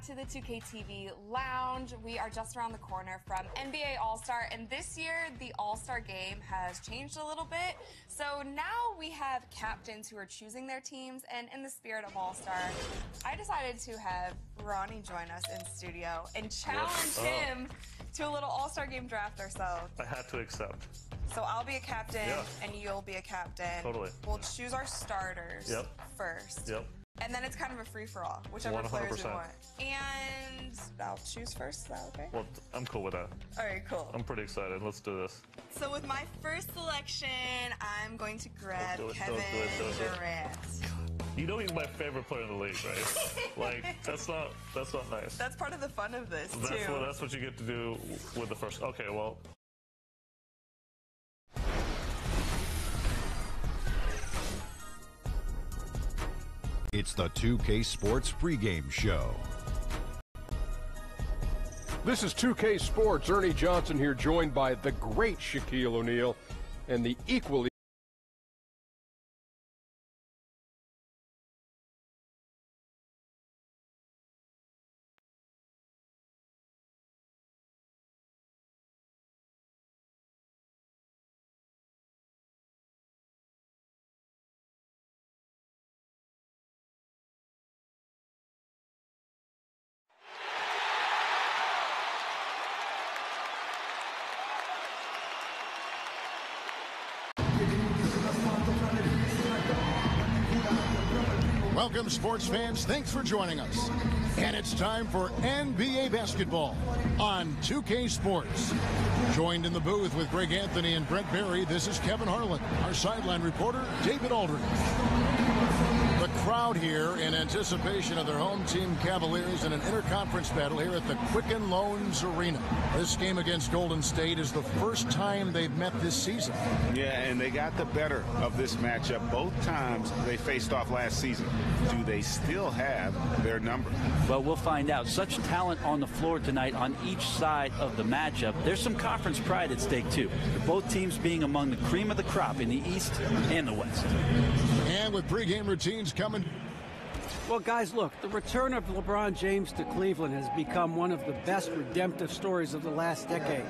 to the 2K TV Lounge. We are just around the corner from NBA All-Star, and this year the All-Star game has changed a little bit. So now we have captains who are choosing their teams, and in the spirit of All-Star, I decided to have Ronnie join us in studio and challenge him to a little All-Star game draft ourselves. I had to accept. So I'll be a captain, and you'll be a captain. Totally. We'll choose our starters first. And then it's kind of a free-for-all, whichever 100%. players we want. And I'll choose first, is that okay? Well, I'm cool with that. All right, cool. I'm pretty excited. Let's do this. So with my first selection, I'm going to grab Kevin Durant. You know he's my favorite player in the league, right? Like, that's not nice. That's part of the fun of this, too. That's what you get to do with the first. Okay, well. It's the 2K Sports pregame show. This is 2K Sports. Ernie Johnson here, joined by the great Shaquille O'Neal and the equally Welcome, sports fans. Thanks for joining us. And it's time for NBA basketball on 2K Sports. Joined in the booth with Greg Anthony and Brent Berry, this is Kevin Harlan. Our sideline reporter, David Aldridge. The crowd here in anticipation of their home team Cavaliers in an interconference battle here at the Quicken Loans Arena. This game against Golden State is the first time they've met this season. Yeah, and they got the better of this matchup both times they faced off last season. Do they still have their number? Well, we'll find out. Such talent on the floor tonight on each side of the matchup. There's some conference pride at stake, too. Both teams being among the cream of the crop in the East and the West. And with pregame routines coming. Well, guys, look, the return of LeBron James to Cleveland has become one of the best redemptive stories of the last decade.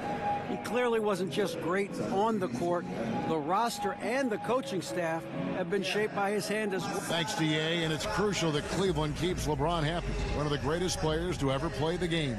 He clearly wasn't just great on the court. The roster and the coaching staff have been shaped by his hand as well. Thanks to EA, and it's crucial that Cleveland keeps LeBron happy. One of the greatest players to ever play the game.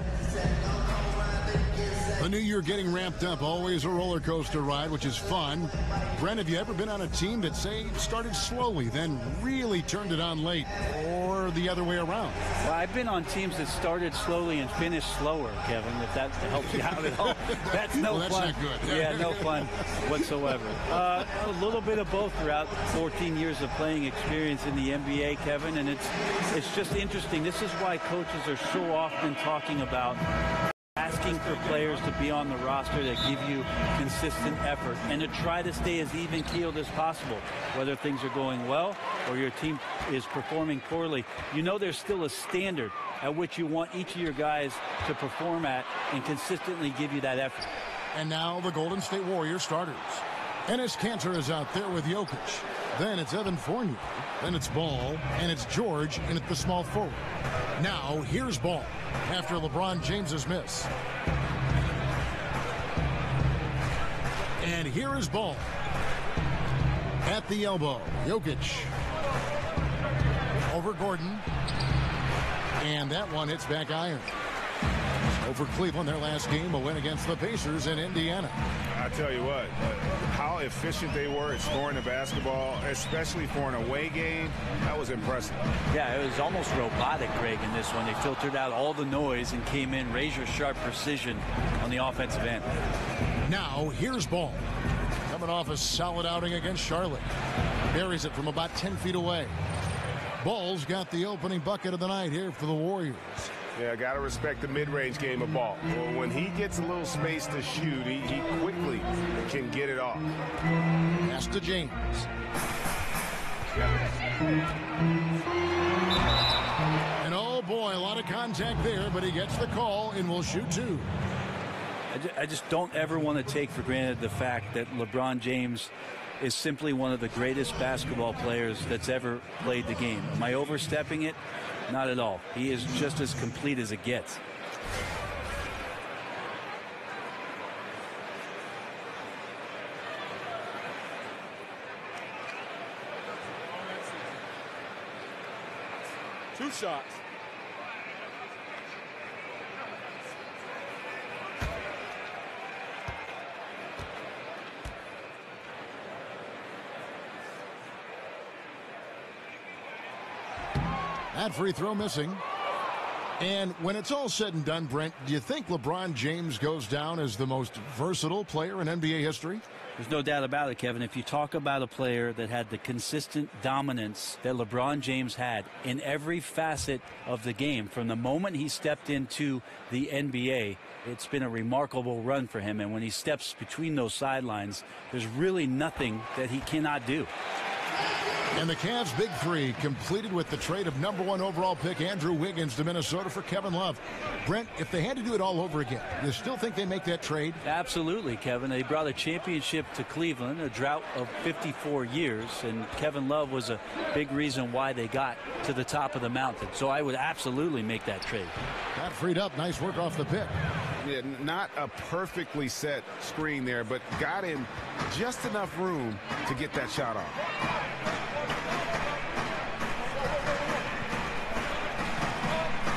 The new year getting ramped up, always a roller coaster ride, which is fun. Brent, have you ever been on a team that, say, started slowly, then really turned it on late, or the other way around? Well, I've been on teams that started slowly and finished slower, Kevin, if that helps you out at all. That's no well, that's fun. Not good. Yeah, no fun whatsoever. A little bit of both throughout 14 years of playing experience in the NBA, Kevin, and it's just interesting. This is why coaches are so often talking about asking for players to be on the roster that give you consistent effort and to try to stay as even-keeled as possible, whether things are going well or your team is performing poorly. You know there's still a standard at which you want each of your guys to perform at and consistently give you that effort. And now the Golden State Warriors starters. Enes Kanter is out there with Jokic. Then it's Evan Fournier. Then it's Ball. And it's George in at the small forward. Now here's Ball after LeBron James's miss. And here is Ball at the elbow. Jokic over Gordon. And that one hits back iron. Over Cleveland, their last game, a win against the Pacers in Indiana. I tell you what, how efficient they were at scoring the basketball, especially for an away game, that was impressive. Yeah, it was almost robotic, Greg, in this one. They filtered out all the noise and came in razor-sharp precision on the offensive end. Now, here's Ball. Coming off a solid outing against Charlotte. Buries it from about 10 feet away. Ball's got the opening bucket of the night here for the Warriors. Yeah, got to respect the mid-range game of Ball. When he gets a little space to shoot, he quickly can get it off. Pass to James. And oh boy, a lot of contact there, but he gets the call and will shoot two. I just don't ever want to take for granted the fact that LeBron James is simply one of the greatest basketball players that's ever played the game. Am I overstepping it? Not at all. He is just as complete as it gets. Two shots. That free throw missing. And when it's all said and done, Brent, do you think LeBron James goes down as the most versatile player in NBA history? There's no doubt about it, Kevin. If you talk about a player that had the consistent dominance that LeBron James had in every facet of the game, from the moment he stepped into the NBA, it's been a remarkable run for him. And when he steps between those sidelines, there's really nothing that he cannot do. And the Cavs' big three completed with the trade of #1 overall pick Andrew Wiggins to Minnesota for Kevin Love. Brent, if they had to do it all over again, you still think they make that trade? Absolutely, Kevin. They brought a championship to Cleveland, a drought of 54 years, and Kevin Love was a big reason why they got to the top of the mountain. So I would absolutely make that trade. Got freed up. Nice work off the pick. Yeah, not a perfectly set screen there, but got in just enough room to get that shot off.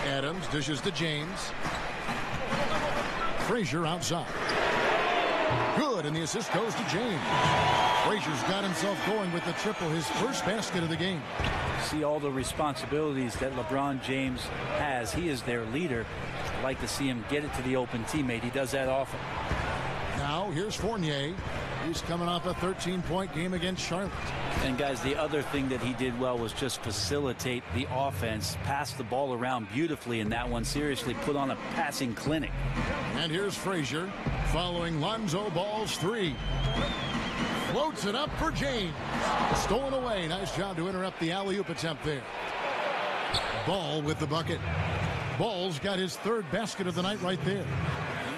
Adams dishes to James. Frazier outside. Good, and the assist goes to James. Frazier's got himself going with the triple, his first basket of the game. See all the responsibilities that LeBron James has. He is their leader. I'd like to see him get it to the open teammate. He does that often. Now here's Fournier. He's coming off a 13-point game against Charlotte. And guys, the other thing that he did well was just facilitate the offense, pass the ball around beautifully in that one. Seriously put on a passing clinic. And here's Frazier following Lonzo Ball's three. Floats it up for James. Stolen away. Nice job to interrupt the alley-oop attempt there. Ball with the bucket. Ball's got his third basket of the night right there.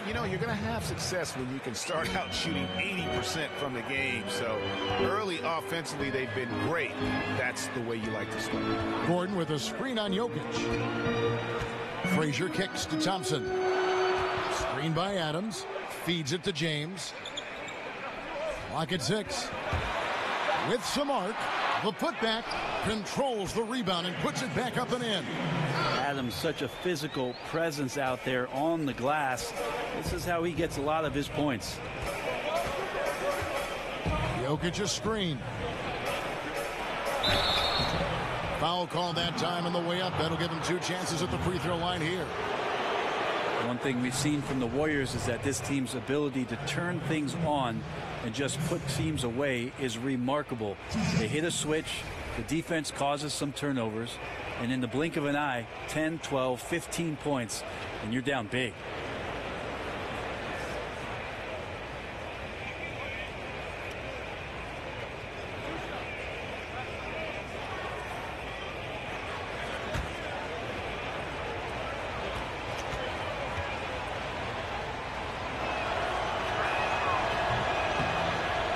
You know, you're going to have success when you can start out shooting 80% from the game. So early offensively, they've been great. That's the way you like to start. Gordon with a screen on Jokic. Frazier kicks to Thompson. Screen by Adams. Feeds it to James. Clock at 6. With some arc. The putback controls the rebound and puts it back up and in. Adams, such a physical presence out there on the glass. This is how he gets a lot of his points. Jokic a screen. Foul call that time on the way up. That'll give him 2 chances at the free throw line here. One thing we've seen from the Warriors is that this team's ability to turn things on and just put teams away is remarkable. They hit a switch, the defense causes some turnovers, and in the blink of an eye, 10, 12, 15 points, and you're down big.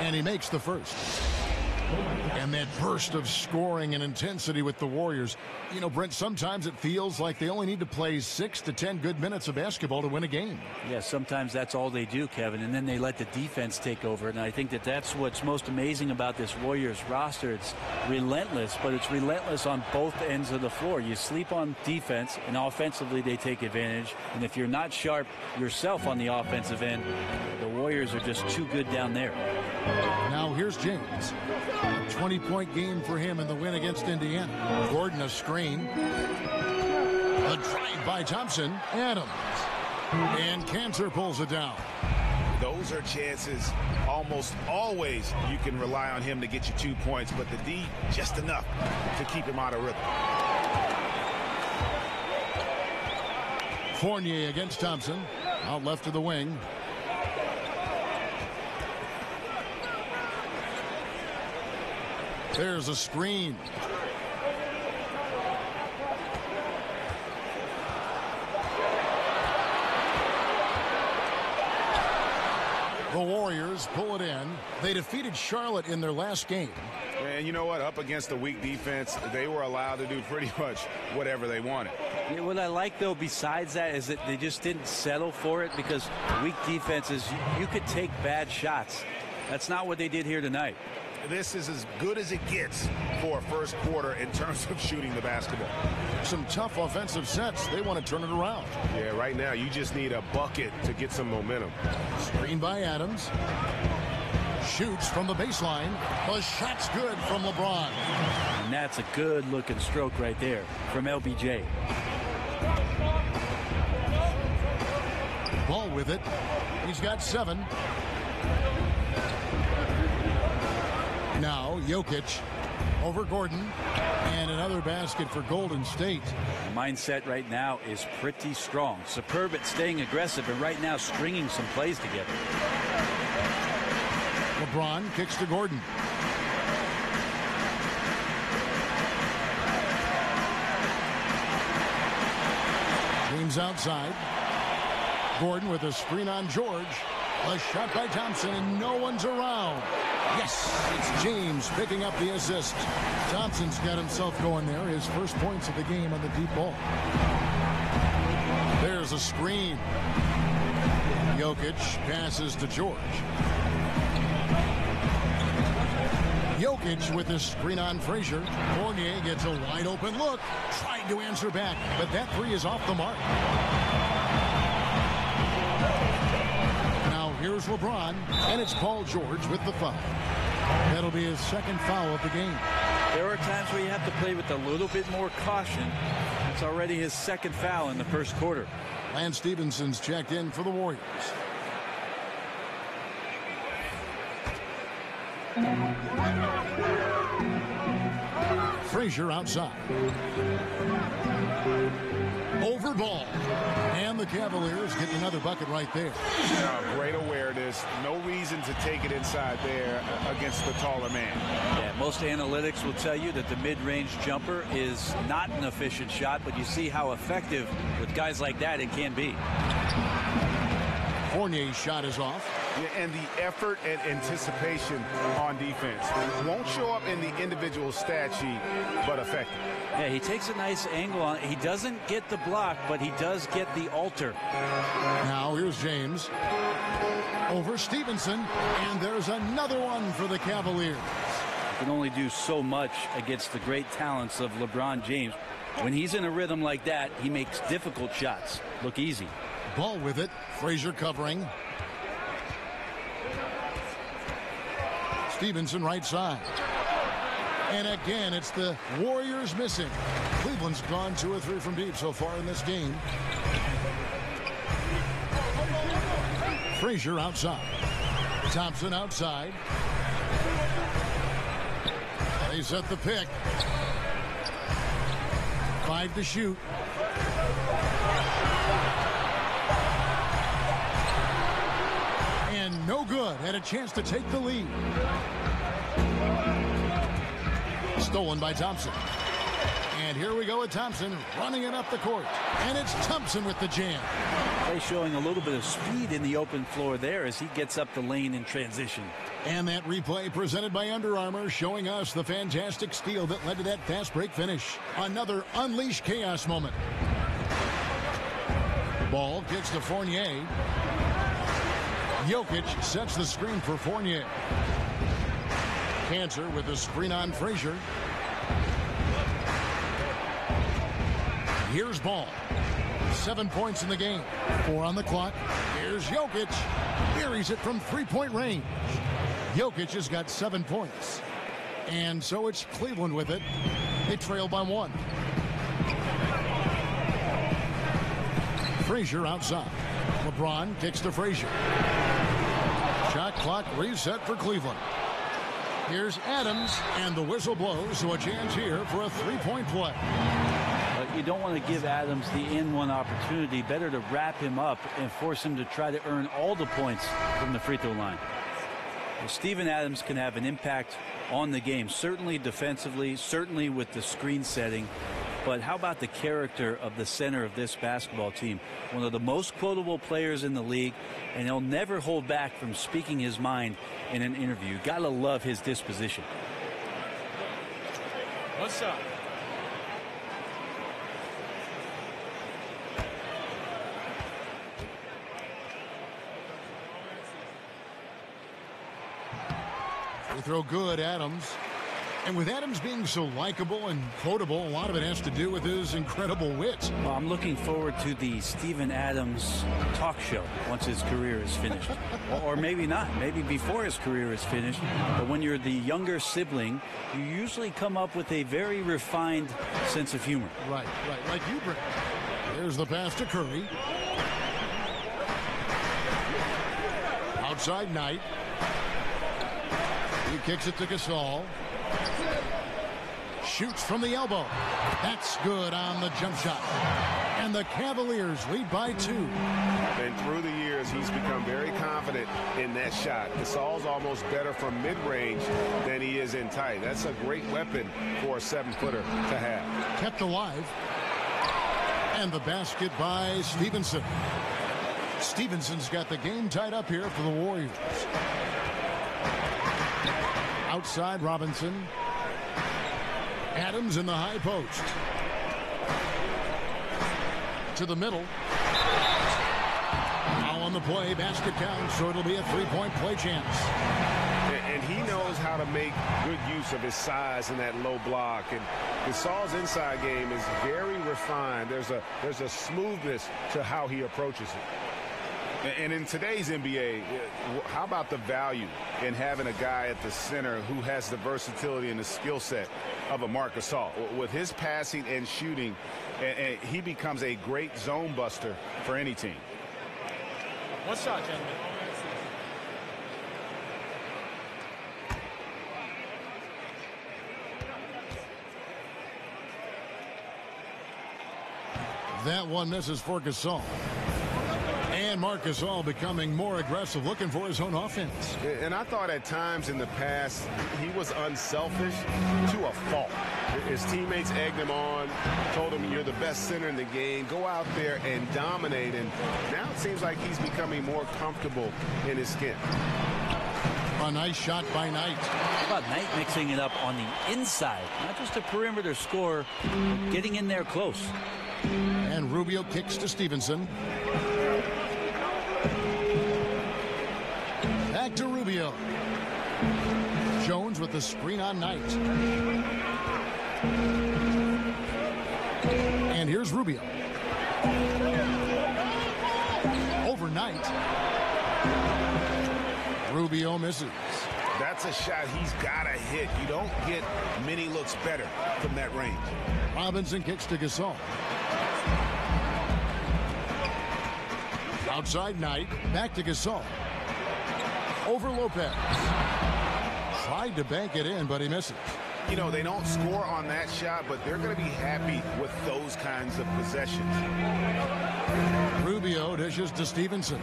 And he makes the first. And that burst of scoring and intensity with the Warriors. You know, Brent, sometimes it feels like they only need to play 6 to 10 good minutes of basketball to win a game. Yeah, sometimes that's all they do, Kevin, and then they let the defense take over. And I think that that's what's most amazing about this Warriors roster. It's relentless, but it's relentless on both ends of the floor. You sleep on defense, and offensively they take advantage. And if you're not sharp yourself on the offensive end, the Warriors are just too good down there. Now here's James. A 20-point game for him in the win against Indiana. Gordon a screen. A drive by Thompson. Adams. And Cantor pulls it down. Those are chances almost always you can rely on him to get you 2 points, but the D just enough to keep him out of rhythm. Fournier against Thompson. Out left to the wing. There's a screen. The Warriors pull it in. They defeated Charlotte in their last game. And you know what? Up against a weak defense, they were allowed to do pretty much whatever they wanted. Yeah, what I like, though, besides that, is that they just didn't settle for it, because weak defenses, you could take bad shots. That's not what they did here tonight. This is as good as it gets for a first quarter in terms of shooting the basketball. Some tough offensive sets. They want to turn it around. Yeah, right now you just need a bucket to get some momentum. Screen by Adams. Shoots from the baseline. The shot's good from LeBron. And that's a good-looking stroke right there from LBJ. Ball with it. He's got 7. Now Jokic over Gordon, and another basket for Golden State. The mindset right now is pretty strong. Superb at staying aggressive, and right now stringing some plays together. LeBron kicks to Gordon. James outside. Gordon with a screen on George. A shot by Thompson, and no one's around. Yes, it's James picking up the assist. Thompson's got himself going there. His first points of the game on the deep ball. There's a screen. Jokic passes to George. Jokic with the screen on Frazier. Fournier gets a wide open look. Tried to answer back, but that three is off the mark. Here's LeBron, and it's Paul George with the foul. That'll be his second foul of the game. There are times where you have to play with a little bit more caution. It's already his second foul in the first quarter. Lance Stephenson's checked in for the Warriors. Frazier outside. Over ball. And the Cavaliers get another bucket right there. Great awareness. No reason to take it inside there against the taller man. Yeah, most analytics will tell you that the mid-range jumper is not an efficient shot, but you see how effective with guys like that it can be. Fournier's shot is off. Yeah, and the effort and anticipation on defense won't show up in the individual stat sheet, but effective. Yeah, he takes a nice angle on it. He doesn't get the block, but he does get the alter. Now here's James. Over Stevenson, and there's another one for the Cavaliers. You can only do so much against the great talents of LeBron James. When he's in a rhythm like that, he makes difficult shots look easy. Ball with it. Frazier covering. Stevenson right side. And again, it's the Warriors missing. Cleveland's gone 2 or 3 from deep so far in this game. Frazier outside. Thompson outside. They set the pick. 5 to shoot. And no good. Had a chance to take the lead. Stolen by Thompson. And here we go with Thompson running it up the court. And it's Thompson with the jam. Play showing a little bit of speed in the open floor there as he gets up the lane in transition. And that replay presented by Under Armour showing us the fantastic steal that led to that fast break finish. Another unleashed chaos moment. Ball gets to Fournier. Jokic sets the screen for Fournier. Cancer with the screen on Frazier. Here's Ball. 7 points in the game. 4 on the clock. Here's Jokic. Buries it from 3-point range. Jokic has got 7 points. And so it's Cleveland with it. They trail by 1. Frazier outside. LeBron kicks to Frazier. Shot clock reset for Cleveland. Here's Adams, and the whistle blows, so a chance here for a 3-point play. But you don't want to give Adams the in-one opportunity. Better to wrap him up and force him to try to earn all the points from the free throw line. Well, Steven Adams can have an impact on the game, certainly defensively, certainly with the screen setting. But how about the character of the center of this basketball team? One of the most quotable players in the league, and he'll never hold back from speaking his mind in an interview. Gotta love his disposition. One shot. Free throw good, Adams. And with Adams being so likable and quotable, a lot of it has to do with his incredible wit. Well, I'm looking forward to the Steven Adams talk show once his career is finished. Or maybe not. Maybe before his career is finished. But when you're the younger sibling, you usually come up with a very refined sense of humor. Right. Like you, Brent. There's the pass to Curry. Outside Knight. He kicks it to Gasol. Shoots from the elbow. That's good on the jump shot. And the Cavaliers lead by 2. And through the years, he's become very confident in that shot. Gasol's almost better from mid-range than he is in tight. That's a great weapon for a 7-footer to have. Kept alive. And the basket by Stevenson. Stevenson's got the game tied up here for the Warriors. Outside Robinson. Adams in the high post. To the middle. Now on the play, basket counts, so it'll be a 3-point play chance. And he knows how to make good use of his size in that low block. And Gasol's inside game is very refined. There's a smoothness to how he approaches it. And in today's NBA, how about the value in having a guy at the center who has the versatility and the skill set of a Marc Gasol? With his passing and shooting, he becomes a great zone buster for any team. One shot, gentlemen. That one misses for Gasol. And Marc Gasol becoming more aggressive, looking for his own offense. And I thought at times in the past he was unselfish to a fault. His teammates egged him on, told him you're the best center in the game, go out there and dominate. And now it seems like he's becoming more comfortable in his skin. A nice shot by Knight. How about Knight mixing it up on the inside? Not just a perimeter scorer, getting in there close. And Rubio kicks to Stevenson. Back to Rubio. Jones with the screen on Knight. And here's Rubio. Over Knight. Rubio misses. That's a shot he's got to hit. You don't get many looks better from that range. Robinson kicks to Gasol. Outside Knight. Back to Gasol. Over Lopez. Tried to bank it in, but he misses. You know, they don't score on that shot, but they're going to be happy with those kinds of possessions. Rubio dishes to Stevenson.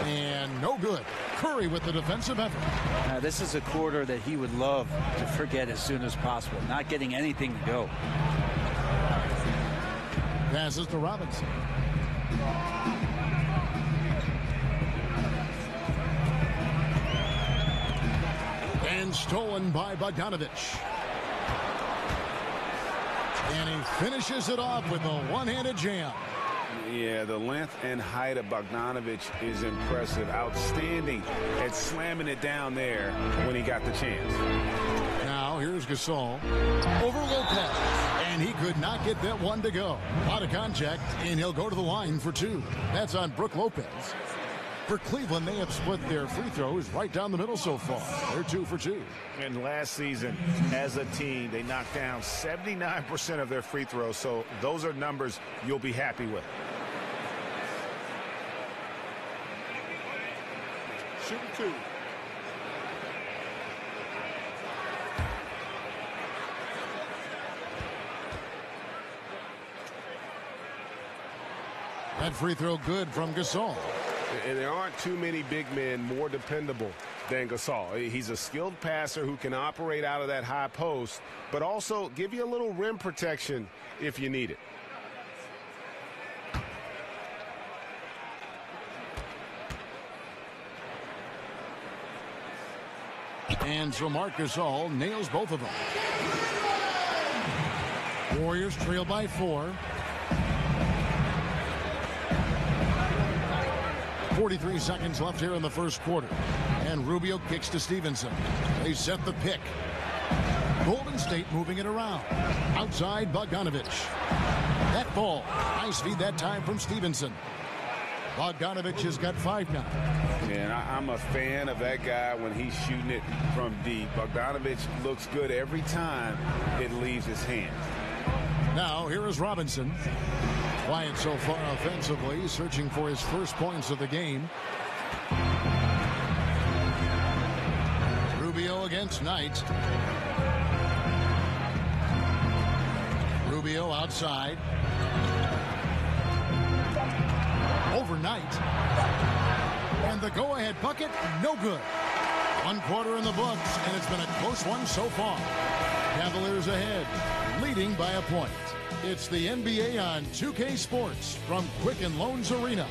And no good. Curry with the defensive effort. This is a quarter that he would love to forget as soon as possible. Not getting anything to go. Passes to Robinson. And stolen by Bogdanovich. And he finishes it off with a one-handed jam. Yeah, the length and height of Bogdanovich is impressive. Outstanding at slamming it down there when he got the chance. Now here's Gasol over Lopez. And he could not get that one to go. Out of contact, and he'll go to the line for 2. That's on Brook Lopez. For Cleveland, they have split their free throws right down the middle so far. They're 2 for 2. And last season, as a team, they knocked down 79% of their free throws. So those are numbers you'll be happy with. Shooting 2. That free throw good from Gasol. And there aren't too many big men more dependable than Gasol. He's a skilled passer who can operate out of that high post, but also give you a little rim protection if you need it. And so Marc Gasol nails both of them. Warriors trail by 4. 43 seconds left here in the first quarter. And Rubio kicks to Stevenson. They set the pick. Golden State moving it around. Outside Bogdanovich. That ball. Nice feed that time from Stevenson. Bogdanovich has got 5 now. Man, I'm a fan of that guy when he's shooting it from deep. Bogdanovich looks good every time it leaves his hands. Now, here is Robinson. Quiet so far offensively, searching for his first points of the game. Rubio against Knight. Rubio outside. Overnight. And the go-ahead bucket, no good. 1 quarter in the books, and it's been a close one so far. Cavaliers ahead, leading by a point. It's the NBA on 2K Sports from Quicken Loans Arena.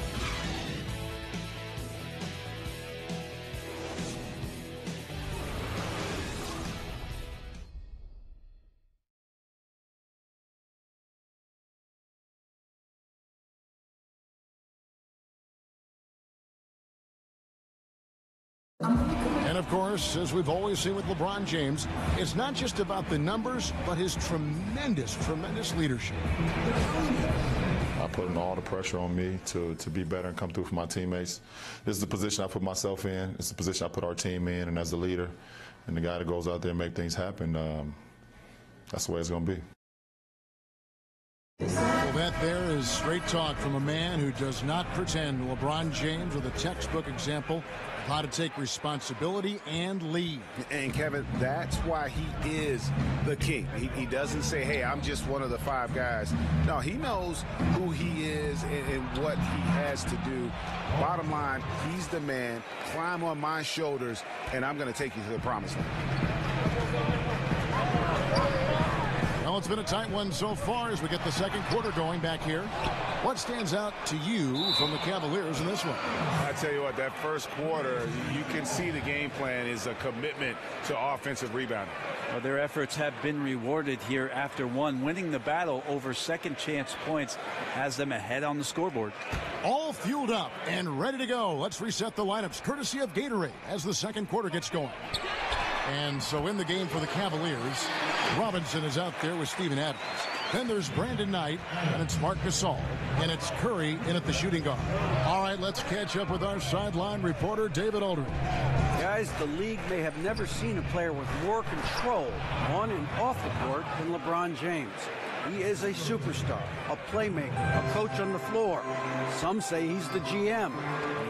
And of course, as we've always seen with LeBron James, it's not just about the numbers, but his tremendous leadership. I put all the pressure on me to be better and come through for my teammates. This is the position I put myself in. It's the position I put our team in, and as the leader and the guy that goes out there and make things happen, that's the way it's going to be. Well, that there is straight talk from a man who does not pretend. LeBron James with a textbook example of how to take responsibility and lead. And Kevin, that's why he is the king. He doesn't say, hey, I'm just one of the 5 guys. No, he knows who he is and what he has to do. Bottom line, he's the man. Climb on my shoulders, and I'm going to take you to the promised land. Well, it's been a tight one so far as we get the second quarter going back here. What stands out to you from the Cavaliers in this one? I tell you what, that first quarter, you can see the game plan is a commitment to offensive rebounding. Well, their efforts have been rewarded here after one. Winning the battle over second chance points has them ahead on the scoreboard. All fueled up and ready to go. Let's reset the lineups courtesy of Gatorade as the second quarter gets going. And so in the game for the Cavaliers, Robinson is out there with Steven Adams. Then there's Brandon Knight, and it's Marc Gasol, and it's Curry in at the shooting guard. All right, let's catch up with our sideline reporter, David Aldridge. Guys, the league may have never seen a player with more control on and off the court than LeBron James. He is a superstar, a playmaker, a coach on the floor. Some say he's the GM.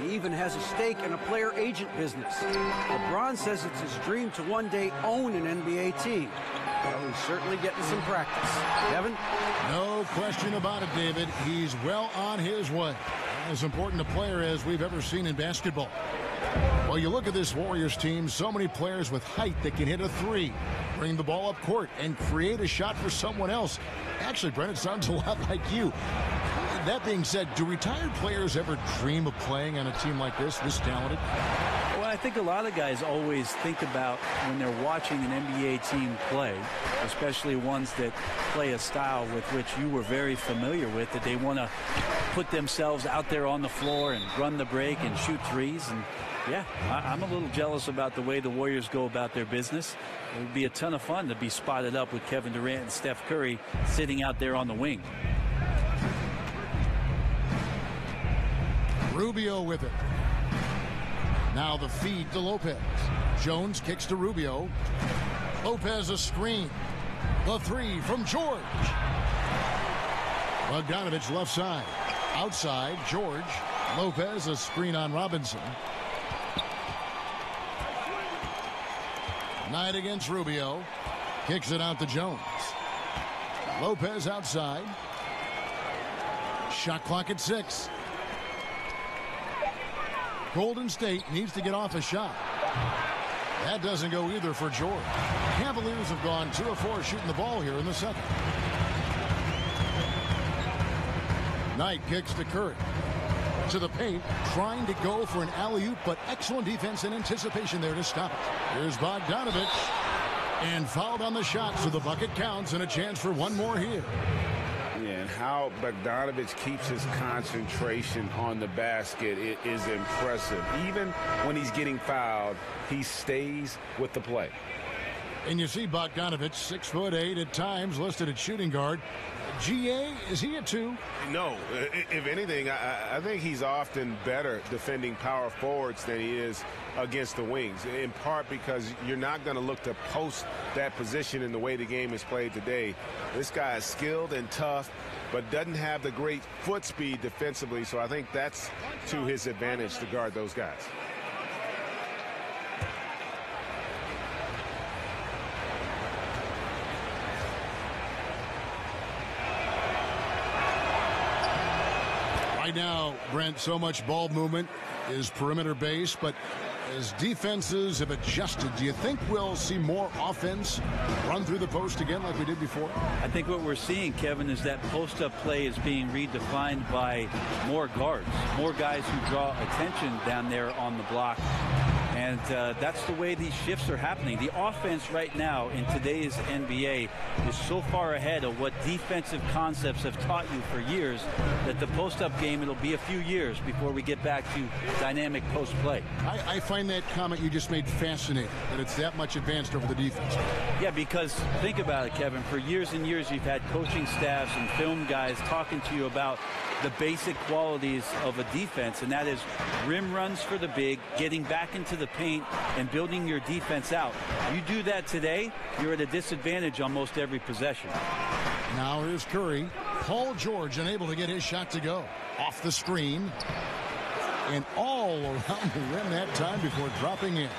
He even has a stake in a player agent business. LeBron says it's his dream to one day own an NBA team. Well, he's certainly getting some practice. Kevin? No question about it, David. He's well on his way. As important a player as we've ever seen in basketball. Well, you look at this Warriors team, so many players with height that can hit a 3, bring the ball up court, and create a shot for someone else. Actually, Brent, it sounds a lot like you. That being said, do retired players ever dream of playing on a team like this talented? Well, I think a lot of guys always think about when they're watching an NBA team play, especially ones that play a style with which you were very familiar with, that they want to put themselves out there on the floor and run the break and shoot threes. And yeah, I'm a little jealous about the way the Warriors go about their business. It would be a ton of fun to be spotted up with Kevin Durant and Steph Curry sitting out there on the wing. Rubio with it. Now the feed to Lopez. Jones kicks to Rubio. Lopez a screen. The 3 from George. Bogdanovich left side. Outside, George. Lopez a screen on Robinson. Knight against Rubio. Kicks it out to Jones. Lopez outside. Shot clock at 6. Golden State needs to get off a shot. That doesn't go either for George. Cavaliers have gone 2 of 4 shooting the ball here in the second. Knight kicks to Curry. to the paint, trying to go for an alley-oop, but excellent defense and anticipation there to stop it. Here's Bogdanovich. And fouled on the shot, so the bucket counts and a chance for one more here. Yeah, and how Bogdanovich keeps his concentration on the basket is impressive. Even when he's getting fouled, he stays with the play. And you see Bogdanovich, 6'8", at times listed at shooting guard. GA, is he a 2? No. If anything, I think he's often better defending power forwards than he is against the wings, in part because you're not going to look to post that position in the way the game is played today. This guy is skilled and tough, but doesn't have the great foot speed defensively, so I think that's to his advantage to guard those guys. Right now, Brent, so much ball movement is perimeter base, but as defenses have adjusted, do you think we'll see more offense run through the post again like we did before? I think what we're seeing, Kevin, is that post-up play is being redefined by more guards, more guys who draw attention down there on the block. And that's the way these shifts are happening. The offense right now in today's NBA is so far ahead of what defensive concepts have taught you for years that the post-up game, it'll be a few years before we get back to dynamic post-play. I find that comment you just made fascinating, that it's that much advanced over the defense. Yeah, because think about it, Kevin. For years and years, you've had coaching staffs and film guys talking to you about the basic qualities of a defense, and that is rim runs for the big, getting back into the paint, and building your defense out. You do that today, you're at a disadvantage almost every possession. Now here's Curry. Paul George unable to get his shot to go. Off the screen. And all around the rim that time before dropping in.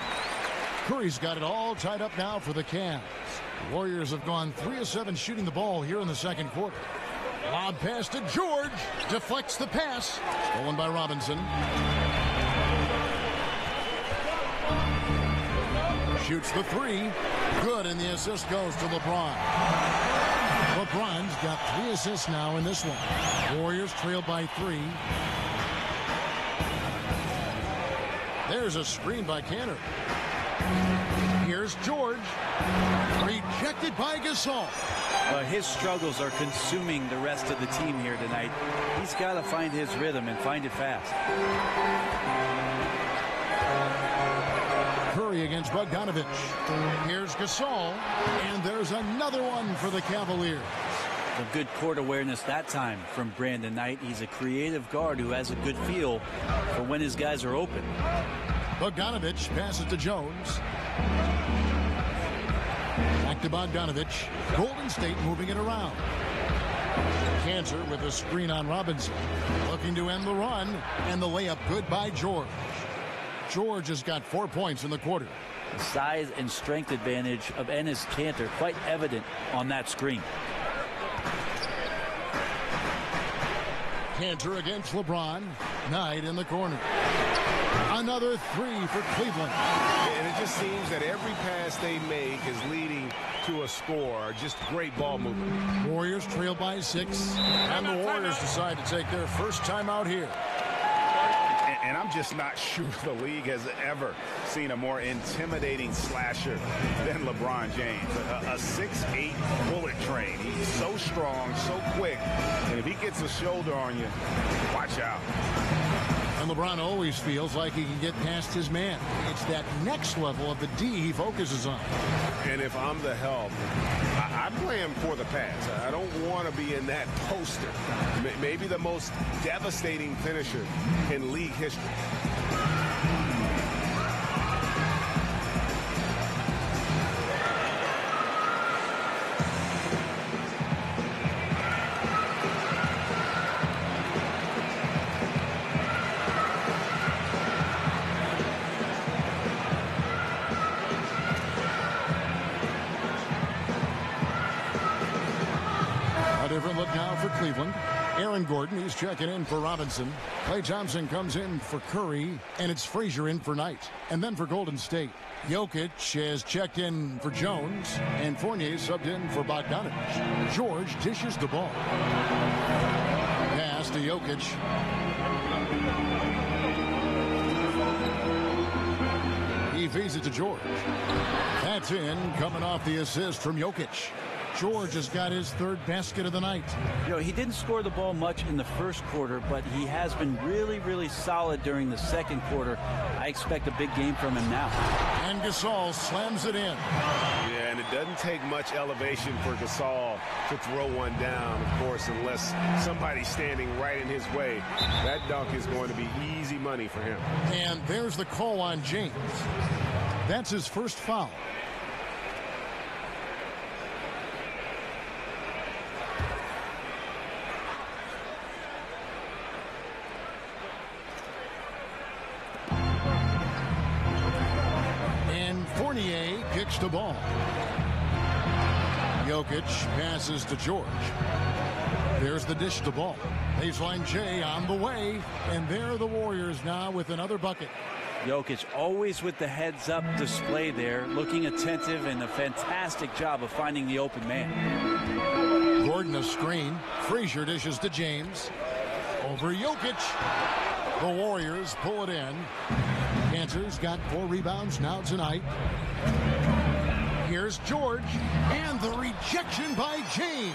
Curry's got it all tied up now for the Cavs. The Warriors have gone 3 of 7 shooting the ball here in the second quarter. Lob pass to George. Deflects the pass. Stolen by Robinson. Shoots the 3. Good, and the assist goes to LeBron. LeBron's got 3 assists now in this one. Warriors trail by 3. There's a screen by Cantor. Here's George. Rejected by Gasol. His struggles are consuming the rest of the team here tonight. He's got to find his rhythm and find it fast. Curry against Bogdanovich. Here's Gasol. And there's another one for the Cavaliers. A good court awareness that time from Brandon Knight. He's a creative guard who has a good feel for when his guys are open. Bogdanovich passes to Jones. Back to Bogdanovich. Golden State moving it around. Cantor with a screen on Robinson. Looking to end the run. And the layup good by George. George has got 4 points in the quarter. The size and strength advantage of Enes Kanter quite evident on that screen. Cantor against LeBron. Knight in the corner. Another 3 for Cleveland. And it just seems that every pass they make is leading to a score. Just great ball movement. Warriors trail by 6. And the Warriors decide to take their first time out here. And I'm just not sure the league has ever seen a more intimidating slasher than LeBron James. A 6'8" bullet train. He's so strong, so quick. And if he gets a shoulder on you, watch out. And LeBron always feels like he can get past his man. It's that next level of the D he focuses on. And if I'm the help, I play him for the pass. I don't want to be in that poster. Maybe the most devastating finisher in league history. Different look now for Cleveland. Aaron Gordon, he's checking in for Robinson. Klay Thompson comes in for Curry, and it's Frazier in for Knight. And then for Golden State, Jokic has checked in for Jones, and Fournier subbed in for Bogdanovich. George dishes the ball. Pass to Jokic. He feeds it to George. That's in, coming off the assist from Jokic. George has got his third basket of the night. You know, he didn't score the ball much in the first quarter, but he has been really, really solid during the second quarter. I expect a big game from him now. And Gasol slams it in. Yeah, and it doesn't take much elevation for Gasol to throw one down, of course, unless somebody's standing right in his way. That dunk is going to be easy money for him. And there's the call on James. That's his first foul. Fournier kicks the ball. Jokic passes to George. There's the dish to ball. Baseline J on the way. And there are the Warriors now with another bucket. Jokic always with the heads-up display there, looking attentive and a fantastic job of finding the open man. Gordon a screen. Frazier dishes to James. Over Jokic. The Warriors pull it in. Panthers got 4 rebounds now tonight. Here's George, and the rejection by James.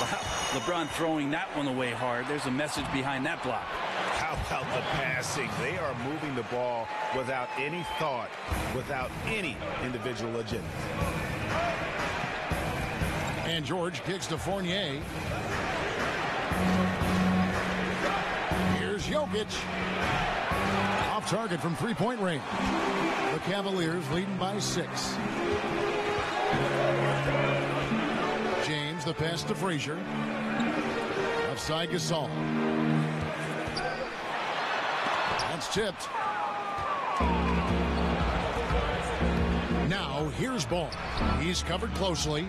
Wow, LeBron throwing that one away hard. There's a message behind that block. How about the passing? They are moving the ball without any thought, without any individual agenda. And George kicks to Fournier. Here's Jokic. Off target from three-point range. The Cavaliers leading by 6. James, the pass to Frazier. Outside Gasol. That's tipped. Now here's Ball. He's covered closely.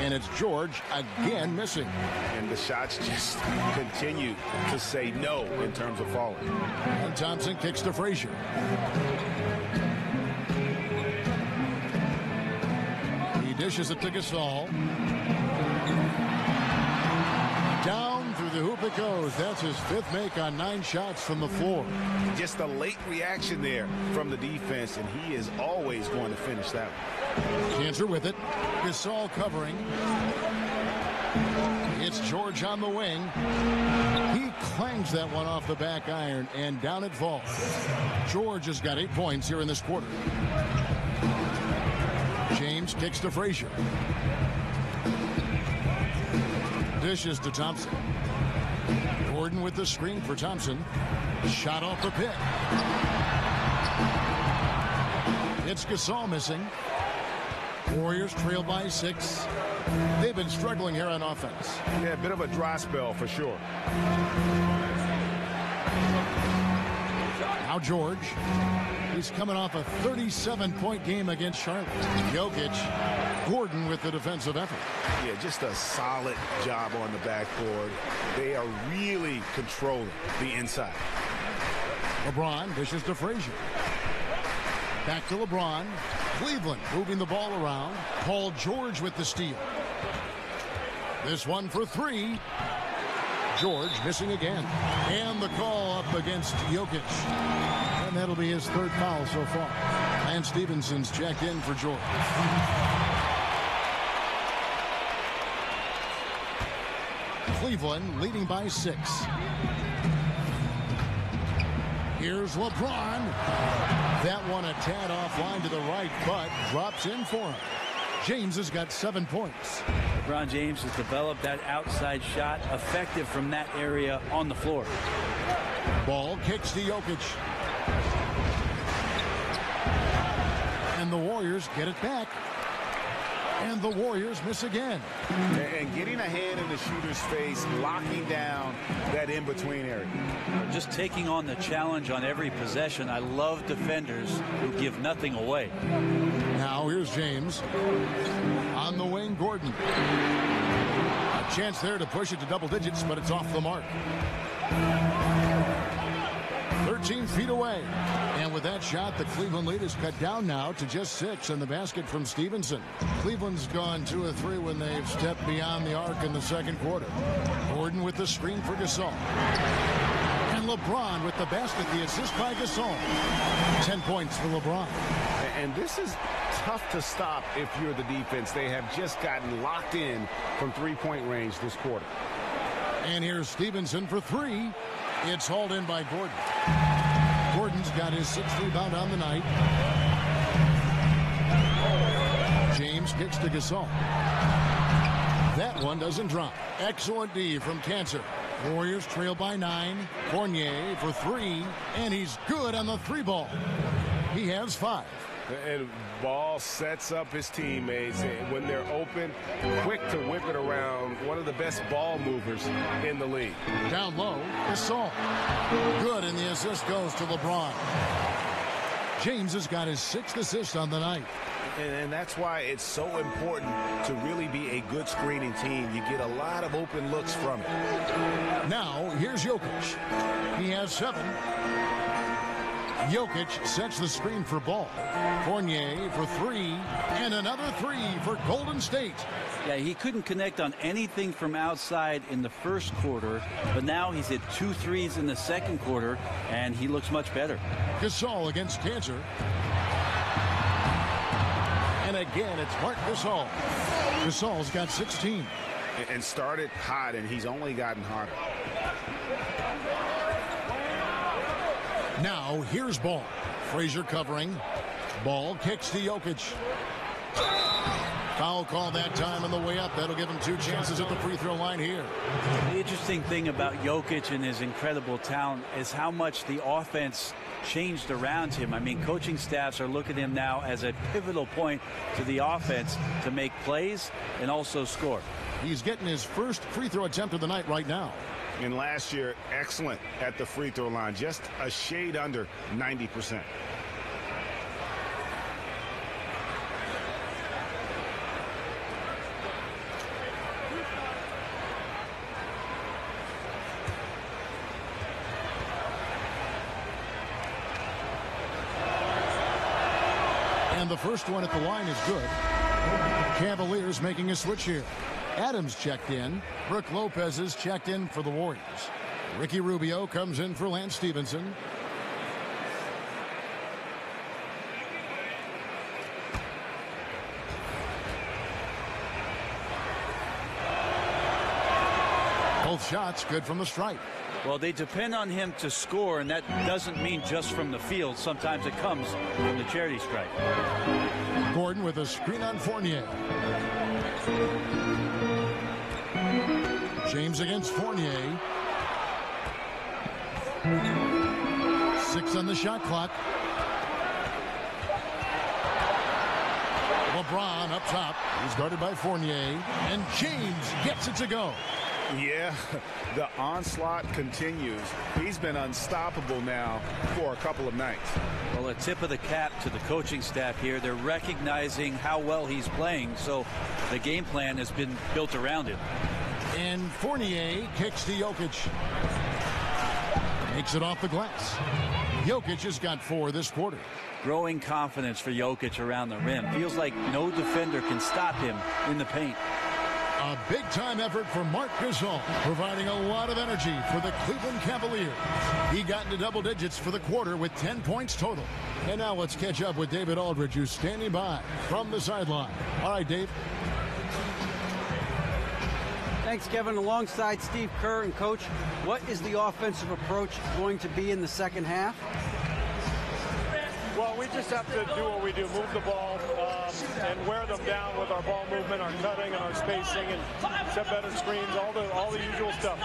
And it's George again missing. And the shots just continue to say no in terms of falling. And Thompson kicks to Frazier. He dishes it to Gasol. Down through the hoop it goes. That's his 5th make on 9 shots from the floor. Just a late reaction there from the defense, and he is always going to finish that one. Cantor with it. Gasol covering. It's George on the wing. He clangs that one off the back iron, and down it falls. George has got 8 points here in this quarter. James kicks to Frazier. Dishes to Thompson. Gordon with the screen for Thompson. Shot off the pick. It's Gasol missing. Warriors trail by 6. They've been struggling here on offense. Yeah, a bit of a dry spell for sure. Now George. He's coming off a 37-point game against Charlotte. Jokic. Gordon with the defensive effort. Yeah, just a solid job on the backboard. They are really controlling the inside. LeBron dishes to Frazier. Back to LeBron. Cleveland moving the ball around. Paul George with the steal. This one for 3. George missing again. And the call up against Jokic. And that'll be his 3rd foul so far. Lance Stevenson's checked in for George. Cleveland leading by 6. Here's LeBron. That one a tad offline to the right, but drops in for him. James has got 7 points. LeBron James has developed that outside shot, effective from that area on the floor. Ball kicks to Jokic. And the Warriors get it back. And the Warriors miss again. And getting a hand in the shooter's face, locking down that in-between area. Just taking on the challenge on every possession. I love defenders who give nothing away. Now here's James. On the wing, Gordon. A chance there to push it to double digits, but it's off the mark. 13 feet away. And And with that shot, the Cleveland lead is cut down now to just 6 in the basket from Stevenson. Cleveland's gone 2 of 3 when they've stepped beyond the arc in the second quarter. Gordon with the screen for Gasol. And LeBron with the basket, the assist by Gasol. 10 points for LeBron. And this is tough to stop if you're the defense. They have just gotten locked in from three-point range this quarter. And here's Stevenson for 3. It's hauled in by Gordon. Gordon's got his 6th rebound on the night. James kicks to Gasol. That one doesn't drop. Excellent D from Cancer. Warriors trail by 9. Fournier for 3. And he's good on the 3-ball. He has 5. And Ball sets up his teammates when they're open, quick to whip it around. One of the best ball movers in the league. Down low, Gasol. Good, and the assist goes to LeBron. James has got his 6th assist on the night. And that's why it's so important to really be a good screening team. You get a lot of open looks from it. Now, here's Jokic. He has 7. Jokic sets the screen for Ball. Fournier for 3, and another 3 for Golden State. Yeah, he couldn't connect on anything from outside in the first quarter, but now he's hit 2 threes in the second quarter, and he looks much better. Gasol against Cancer. And again, it's Marc Gasol. Gasol's got 16. And started hot, and he's only gotten hotter. Now, here's Ball. Frazier covering. Ball kicks to Jokic. Foul call that time on the way up. That'll give him 2 chances at the free throw line here. The interesting thing about Jokic and his incredible talent is how much the offense changed around him. I mean, coaching staffs are looking at him now as a pivotal point to the offense to make plays and also score. He's getting his first free throw attempt of the night right now. And last year, excellent at the free throw line, just a shade under 90%. And the first one at the line is good. Cavaliers making a switch here. Adams checked in. Brook Lopez is checked in for the Warriors. Ricky Rubio comes in for Lance Stevenson. Both shots good from the stripe. Well, they depend on him to score, and that doesn't mean just from the field. Sometimes it comes from the charity stripe. Gordon with a screen on Fournier. James against Fournier. 6 on the shot clock. LeBron up top. He's guarded by Fournier. And James gets it to go. Yeah, the onslaught continues. He's been unstoppable now for a couple of nights. Well, a tip of the cap to the coaching staff here. They're recognizing how well he's playing, so the game plan has been built around him. And Fournier kicks to Jokic. Makes it off the glass. Jokic has got 4 this quarter. Growing confidence for Jokic around the rim. Feels like no defender can stop him in the paint. A big-time effort for Marc Gasol, providing a lot of energy for the Cleveland Cavaliers. He got into double digits for the quarter with 10 points total. And now let's catch up with David Aldridge, who's standing by from the sideline. All right, Dave. Thanks, Kevin. Alongside Steve Kerr and Coach, what is the offensive approach going to be in the second half? Well, we just have to do what we do, move the ball and wear them down with our ball movement, our cutting, and our spacing, and set better screens, all the usual stuff.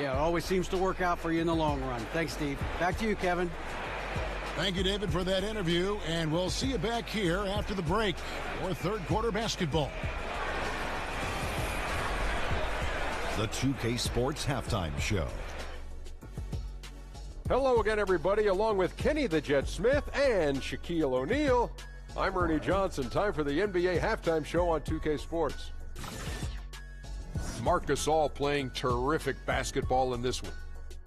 Yeah, it always seems to work out for you in the long run. Thanks, Steve. Back to you, Kevin. Thank you, David, for that interview, and we'll see you back here after the break for third quarter basketball. The 2K Sports Halftime Show. Hello again, everybody, along with Kenny the Jet Smith and Shaquille O'Neal. I'm Ernie Johnson. Time for the NBA Halftime Show on 2K Sports. Marc Gasol playing terrific basketball in this one.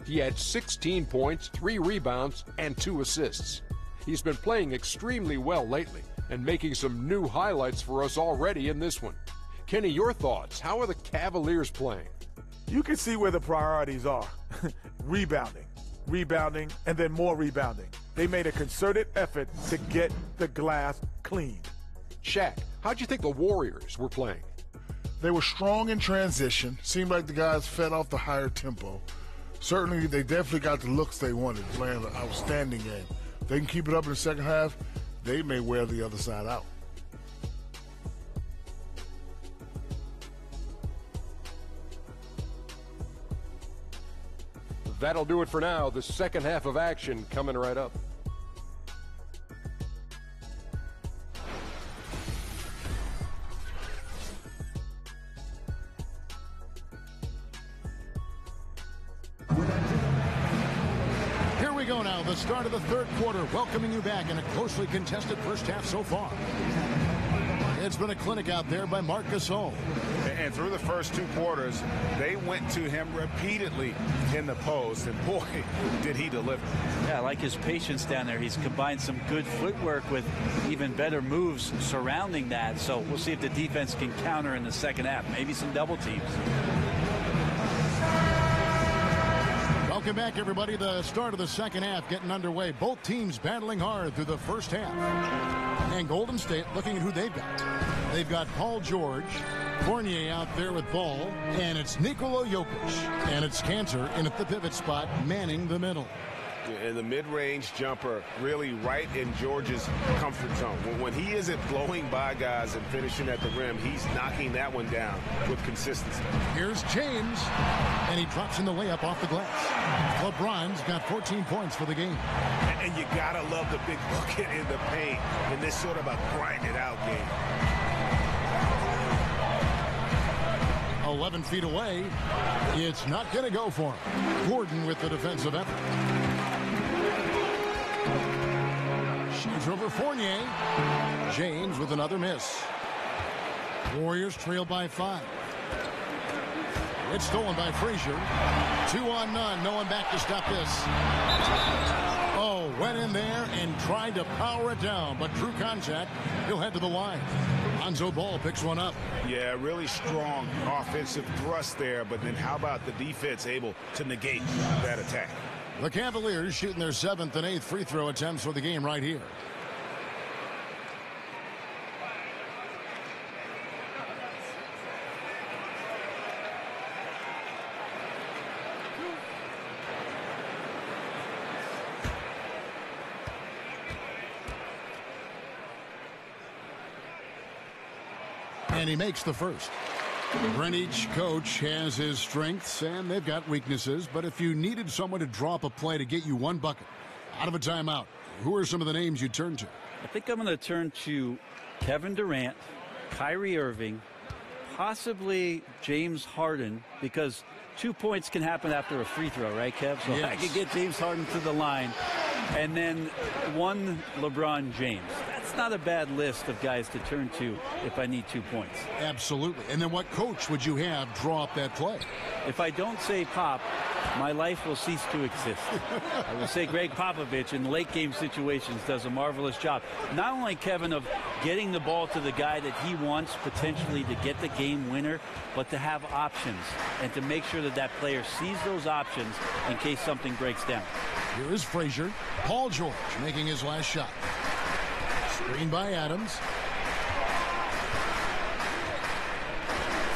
He had 16 points, 3 rebounds, and 2 assists. He's been playing extremely well lately and making some new highlights for us already in this one. Kenny, your thoughts? How are the Cavaliers playing? You can see where the priorities are. Rebounding, and then more rebounding. They made a concerted effort to get the glass cleaned. Shaq, how'd you think the Warriors were playing? They were strong in transition. Seemed like the guys fed off the higher tempo. Certainly, they definitely got the looks they wanted, playing an outstanding game. If they can keep it up in the second half, they may wear the other side out. That'll do it for now. The second half of action coming right up. Here we go now, the start of the third quarter, welcoming you back in a closely contested first half so far. It's been a clinic out there by Marc Gasol. And through the first 2 quarters, they went to him repeatedly in the post, and boy, did he deliver. Yeah, I like his patience down there. He's combined some good footwork with even better moves surrounding that. So we'll see if the defense can counter in the second half. Maybe some double teams. Welcome back, everybody. The start of the second half getting underway. Both teams battling hard through the first half. And Golden State looking at who they've got. They've got Paul George, Fournier out there with ball, and it's Nikola Jokic. And it's Cantor in at the pivot spot, manning the middle. And the mid-range jumper really right in George's comfort zone. When he isn't blowing by guys and finishing at the rim, he's knocking that one down with consistency. Here's James, and he drops in the layup off the glass. LeBron's got 14 points for the game. And you gotta love the big bucket in the paint in this sort of a grind-it-out game. 11 feet away. It's not going to go for him. Gordon with the defensive effort. Shoots over Fournier. James with another miss. Warriors trail by 5. It's stolen by Frazier. 2 on none. No one back to stop this. Oh, went in there and tried to power it down, but drew contact. He'll head to the line. Lonzo Ball picks one up. Yeah, really strong offensive thrust there, but then how about the defense able to negate that attack? The Cavaliers shooting their 7th and 8th free throw attempts for the game right here. And he makes the first. Each coach has his strengths and they've got weaknesses, but if you needed someone to drop a play to get you one bucket out of a timeout, who are some of the names you turn to? I think I'm going to turn to Kevin Durant, Kyrie Irving, possibly James Harden, because 2 points can happen after a free throw, right, Kev? So yes. I could get James Harden to the line, and then one LeBron James. That's not a bad list of guys to turn to if I need 2 points. Absolutely. And then what coach would you have draw up that play? If I don't say Pop, my life will cease to exist. I will say Greg Popovich in late game situations does a marvelous job. Not only, Kevin, of getting the ball to the guy that he wants potentially to get the game winner, but to have options and to make sure that that player sees those options in case something breaks down. Here is Frazier. Paul George making his last shot. Screen by Adams.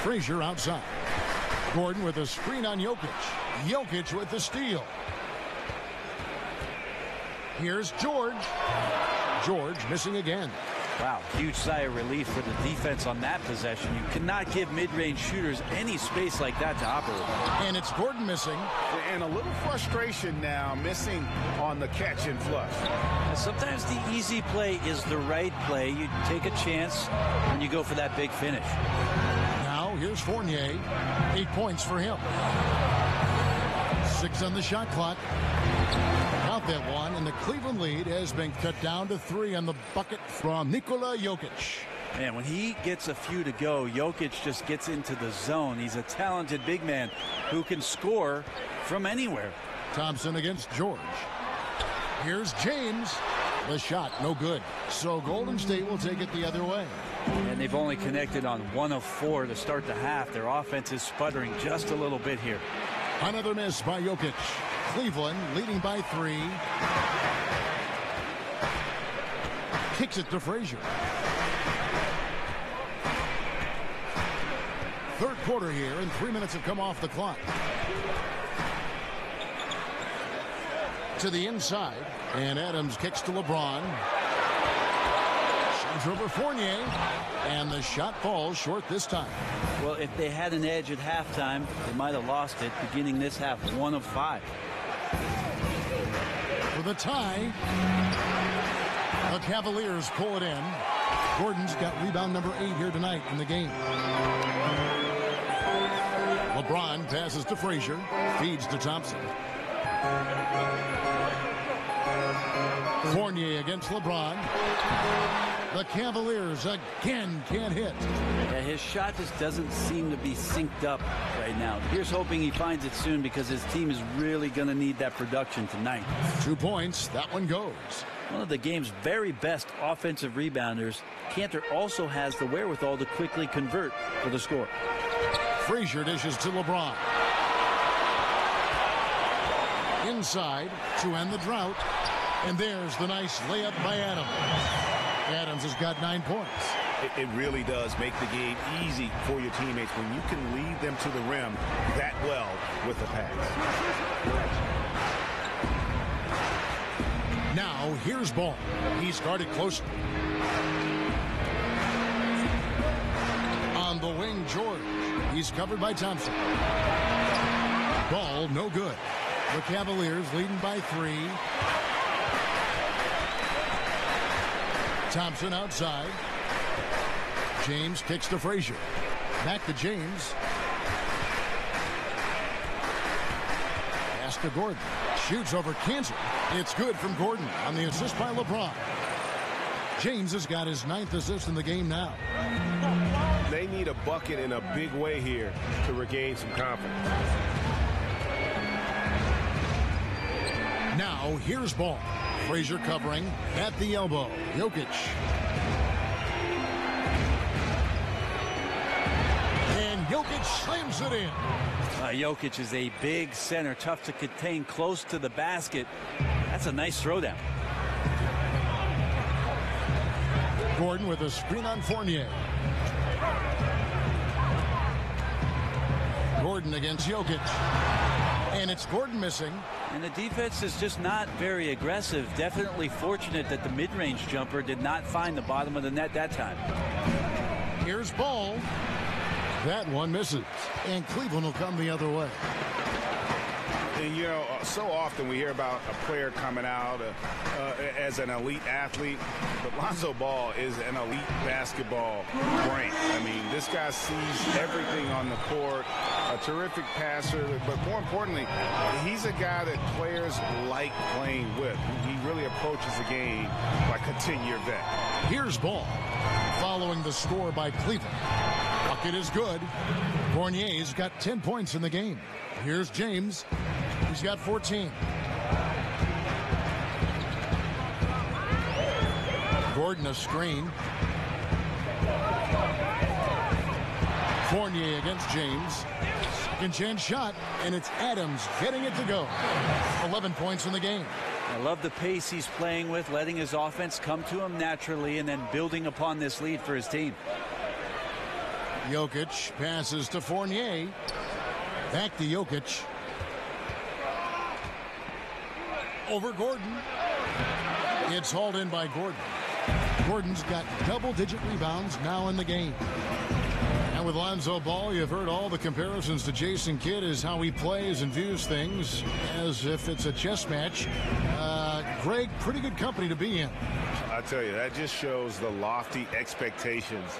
Frazier outside. Gordon with a screen on Jokic. Jokic with the steal. Here's George. George missing again. Wow, huge sigh of relief for the defense on that possession. You cannot give mid-range shooters any space like that to operate. And it's Gordon missing. And a little frustration now, missing on the catch and flush. Sometimes the easy play is the right play. You take a chance when you go for that big finish. Now here's Fournier. 8 points for him. 6 on the shot clock. Out that one, and the Cleveland lead has been cut down to 3 on the bucket from Nikola Jokic. Man, when he gets a few to go, Jokic just gets into the zone. He's a talented big man who can score from anywhere. Thompson against George. Here's James. The shot, no good. So Golden State will take it the other way. And they've only connected on 1 of 4 to start the half. Their offense is sputtering just a little bit here. Another miss by Jokic. Cleveland leading by 3. Kicks it to Frazier. Third quarter here, and 3 minutes have come off the clock. To the inside, and Adams kicks to LeBron. Shoves over Fournier, and the shot falls short this time. Well, if they had an edge at halftime, they might have lost it beginning this half, 1 of 5. For the tie, the Cavaliers pull it in. Gordon's got rebound number 8 here tonight in the game. LeBron passes to Frazier, feeds to Thompson. Fournier against LeBron. The Cavaliers again can't hit. Yeah, his shot just doesn't seem to be synced up right now. Here's hoping he finds it soon because his team is really going to need that production tonight. 2 points, that one goes. One of the game's very best offensive rebounders, Cantor also has the wherewithal to quickly convert for the score. Frazier dishes to LeBron. Inside to end the drought. And there's the nice layup by Adams. Adams has got 9 points. It really does make the game easy for your teammates when you can lead them to the rim that well with the pass. Now here's Ball. He's guarded closely. On the wing, George. He's covered by Thompson. Ball no good. The Cavaliers leading by 3. Thompson outside. James kicks to Frazier. Back to James. Pass to Gordon. Shoots over Cantor. It's good from Gordon on the assist by LeBron. James has got his 9th assist in the game now. They need a bucket in a big way here to regain some confidence. Now here's Ball. Frazier covering at the elbow. Jokic. And Jokic slams it in. Jokic is a big center, tough to contain close to the basket. That's a nice throwdown. Gordon with a screen on Fournier. Gordon against Jokic. And it's Gordon missing. And the defense is just not very aggressive. Definitely fortunate that the mid-range jumper did not find the bottom of the net that time. Here's Ball. That one misses. And Cleveland will come the other way. And, you know, so often we hear about a player coming out as an elite athlete, but Lonzo Ball is an elite basketball brain. I mean, this guy sees everything on the court, a terrific passer, but more importantly, he's a guy that players like playing with. He really approaches the game like a 10-year vet. Here's Ball, following the score by Cleveland. Bucket is good. Fournier's got 10 points in the game. Here's James. He's got 14. Gordon a screen. Fournier against James. Second chance shot, and it's Adams getting it to go. 11 points in the game. I love the pace he's playing with, letting his offense come to him naturally and then building upon this lead for his team. Jokic passes to Fournier. Back to Jokic. Over Gordon. It's hauled in by Gordon. Gordon's got double-digit rebounds now in the game. And with Lonzo Ball, you've heard all the comparisons to Jason Kidd as how he plays and views things as if it's a chess match. Greg, pretty good company to be in. I tell you, that just shows the lofty expectations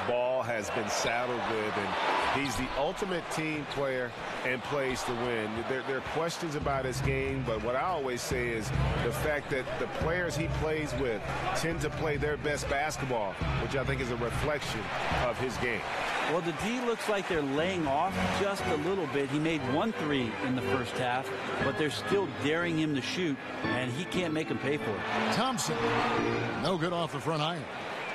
Ball has been saddled with, and he's the ultimate team player and plays to win. There are questions about his game, but what I always say is the fact that the players he plays with tend to play their best basketball, which I think is a reflection of his game. Well, the D looks like they're laying off just a little bit. He made 1 3 in the first half, but they're still daring him to shoot, and he can't make him pay for it. Thompson, no good off the front iron.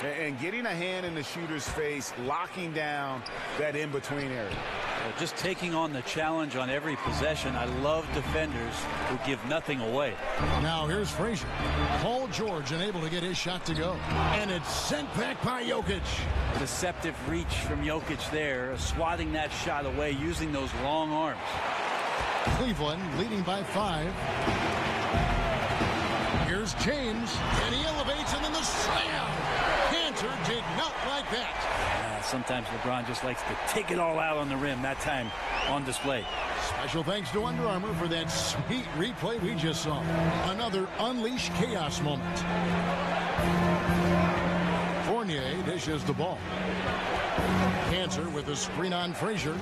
And getting a hand in the shooter's face, locking down that in-between area. Just taking on the challenge on every possession. I love defenders who give nothing away. Now here's Frazier. Paul George unable to get his shot to go. And it's sent back by Jokic. Deceptive reach from Jokic there, swatting that shot away using those long arms. Cleveland leading by 5. Here's James, and he elevates, and then the slam. Cantor did not like that. Sometimes LeBron just likes to take it all out on the rim, that time on display. Special thanks to Under Armour for that sweet replay we just saw. Another unleashed chaos moment. Fournier dishes the ball. Cantor with a screen on Frazier.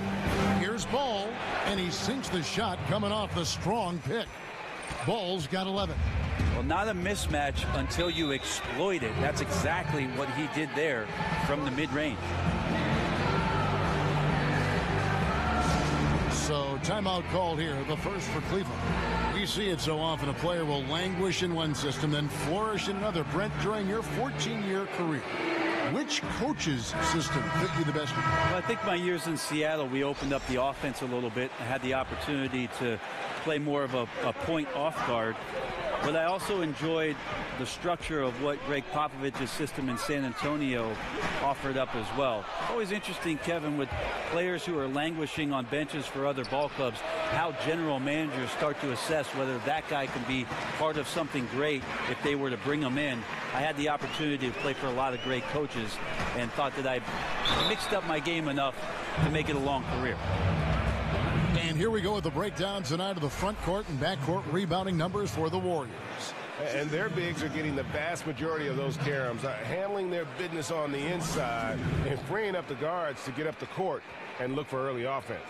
Here's Ball, and he sinks the shot coming off the strong pick. Ball's got 11. Well, not a mismatch until you exploit it. That's exactly what he did there from the mid-range. So timeout called here, the first for Cleveland. We see it so often. A player will languish in one system, then flourish in another. Brent, during your 14-year career, which coach's system fit you the best? Well, I think my years in Seattle, we opened up the offense a little bit. I had the opportunity to play more of a point off guard. But I also enjoyed the structure of what Greg Popovich's system in San Antonio offered up as well. Always interesting, Kevin, with players who are languishing on benches for other ball clubs, how general managers start to assess whether that guy can be part of something great if they were to bring him in. I had the opportunity to play for a lot of great coaches and thought that I mixed up my game enough to make it a long career. And here we go with the breakdown tonight of the front court and back court rebounding numbers for the Warriors. And their bigs are getting the vast majority of those caroms, handling their business on the inside and freeing up the guards to get up the court and look for early offense.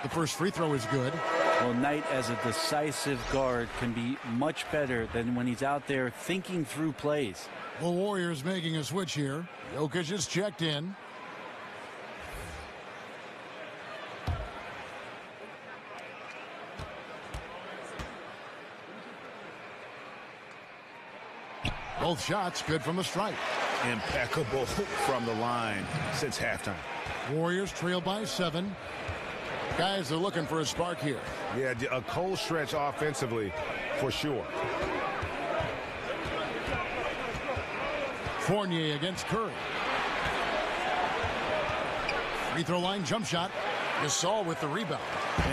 The first free throw is good. Well, Knight as a decisive guard can be much better than when he's out there thinking through plays. The Warriors making a switch here. Jokic is checked in. Both shots good from the stripe. Impeccable from the line since halftime. Warriors trail by 7. Guys are looking for a spark here. Yeah, a cold stretch offensively for sure. Fournier against Curry. Free throw line jump shot. Gasol with the rebound.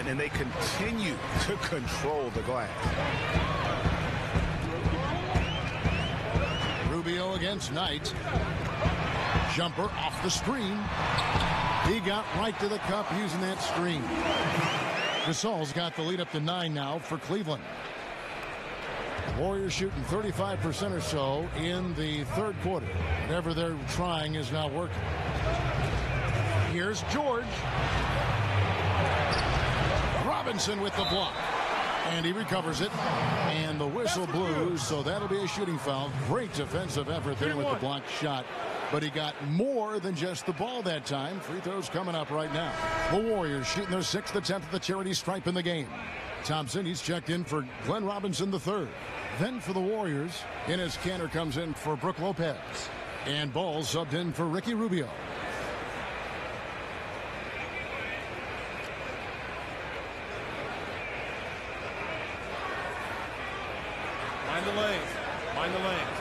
And they continue to control the glass. Rubio against Knight. Jumper off the screen. He got right to the cup using that screen. Gasol's got the lead up to 9 now for Cleveland. Warriors shooting 35% or so in the third quarter. Whatever they're trying is not working. Here's George. Robinson with the block. And he recovers it. And the whistle blew, so that'll be a shooting foul. Great defensive effort there with the blocked shot. But he got more than just the ball that time. Free throws coming up right now. The Warriors shooting their 6th attempt at the charity stripe in the game. Thompson, he's checked in for Glenn Robinson III. Then for the Warriors, Enes Kanter comes in for Brook Lopez. And Ball subbed in for Ricky Rubio. Mind the lanes. Mind the lanes.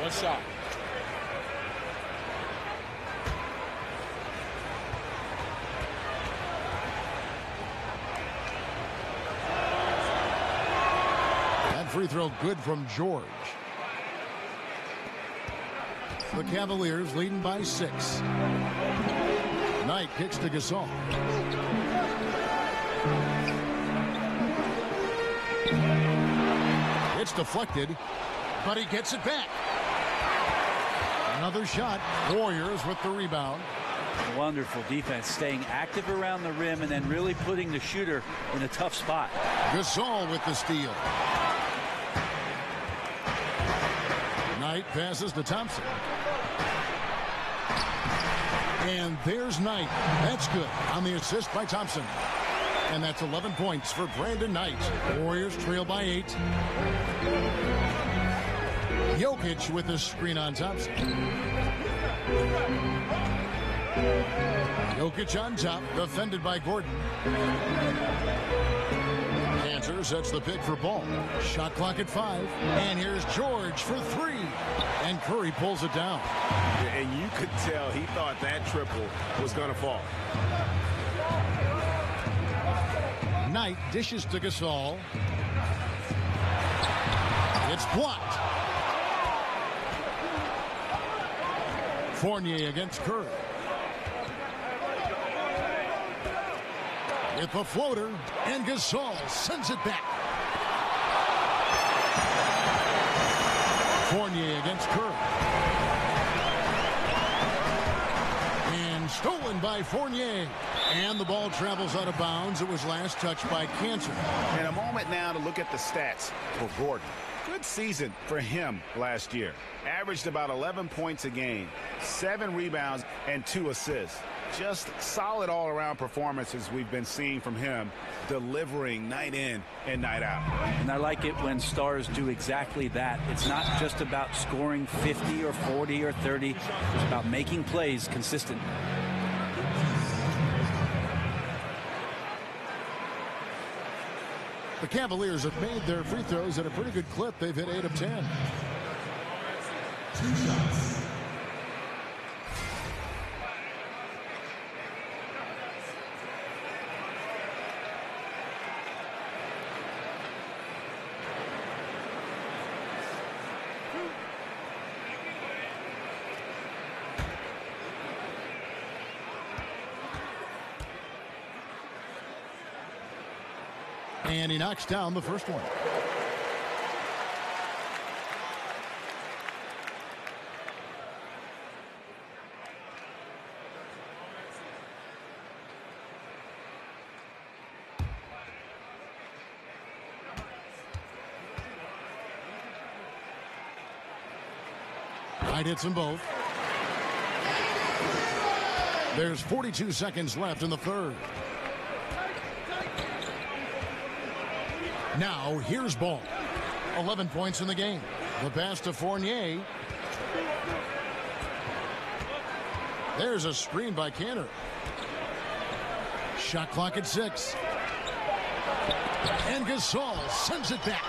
One shot. Free throw good from George. The Cavaliers leading by 6. Knight kicks to Gasol. It's deflected, but he gets it back. Another shot. Warriors with the rebound. Wonderful defense, staying active around the rim and then really putting the shooter in a tough spot. Gasol with the steal. Knight passes to Thompson. And there's Knight. That's good on the assist by Thompson. And that's 11 points for Brandon Knight. Warriors trail by 8. Jokic with the screen on Thompson. Jokic on top, defended by Gordon. Cantor sets the pick for Ball. Shot clock at 5. And here's George for 3. And Curry pulls it down. And you could tell he thought that triple was going to fall. Knight dishes to Gasol. It's blocked. Fournier against Curry. With the floater, and Gasol sends it back. Fournier against Curry. And stolen by Fournier. And the ball travels out of bounds. It was last touched by Cantor. And a moment now to look at the stats for Gordon. Good season for him last year. Averaged about 11 points a game, 7 rebounds, and 2 assists. Just solid all-around performances we've been seeing from him, delivering night in and night out. And I like it when stars do exactly that. It's not just about scoring 50 or 40 or 30. It's about making plays consistent. The Cavaliers have made their free throws at a pretty good clip. They've hit 8 of 10. 2 shots. And he knocks down the first one. Knight hits them both. There's 42 seconds left in the third. Now, here's Ball. 11 points in the game. The pass to Fournier. There's a screen by Cantor. Shot clock at 6. And Gasol sends it back.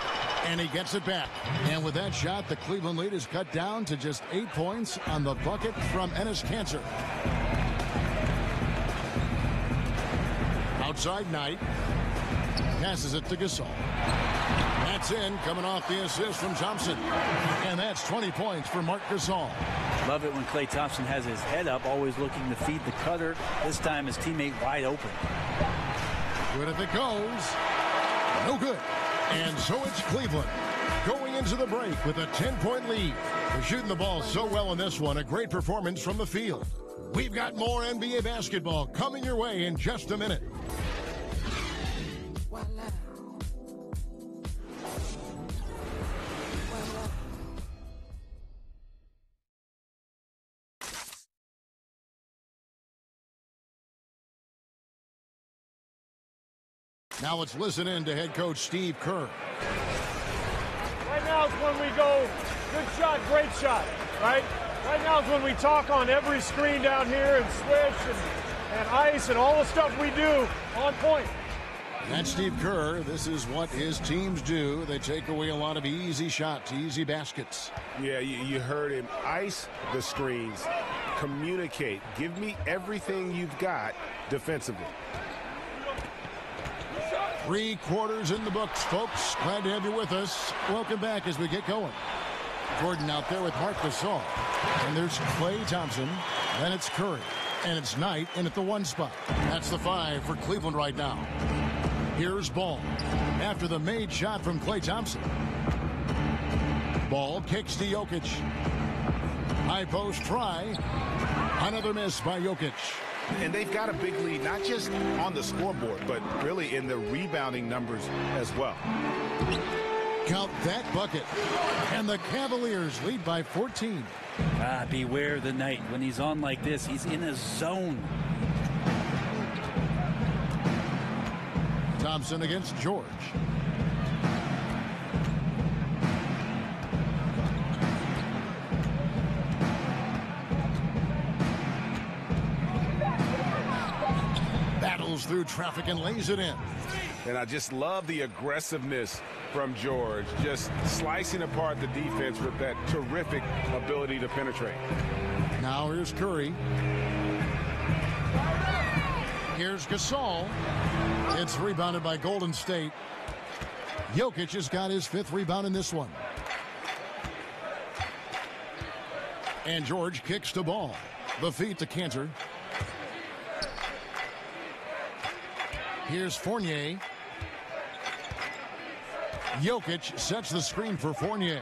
And he gets it back. And with that shot, the Cleveland lead is cut down to just 8 points on the bucket from Enes Kanter. Outside Knight. Passes it to Gasol. That's in, coming off the assist from Thompson. And that's 20 points for Marc Gasol. Love it when Klay Thompson has his head up, always looking to feed the cutter. This time his teammate wide open. Good if it goes. No good. And so it's Cleveland going into the break with a 10-point lead. They're shooting the ball so well in this one. A great performance from the field. We've got more NBA basketball coming your way in just a minute. Now let's listen in to head coach Steve Kerr. Right now is when we go, good shot, great shot, right? Right now is when we talk on every screen down here and switch and ice and all the stuff we do on point. That's Steve Kerr. This is what his teams do. They take away a lot of easy shots, easy baskets. Yeah, you heard him. Ice the screens. Communicate. Give me everything you've got defensively. 3 quarters in the books, folks. Glad to have you with us. Welcome back as we get going. Gordon out there with Marc Gasol. And there's Klay Thompson. Then it's Curry. And it's Knight in at the 1 spot. That's the 5 for Cleveland right now. Here's Ball. After the made shot from Klay Thompson. Ball kicks to Jokic. High post try. Another miss by Jokic. And they've got a big lead, not just on the scoreboard, but really in the rebounding numbers as well. Count that bucket. And the Cavaliers lead by 14. Beware the night. When he's on like this, he's in a zone. Thompson against George. Battles through traffic and lays it in. And I just love the aggressiveness from George, just slicing apart the defense with that terrific ability to penetrate. Now here's Curry. Here's Gasol. It's rebounded by Golden State. Jokic has got his 5th rebound in this one. And George kicks the ball. The feed to Cantor. Here's Fournier. Jokic sets the screen for Fournier.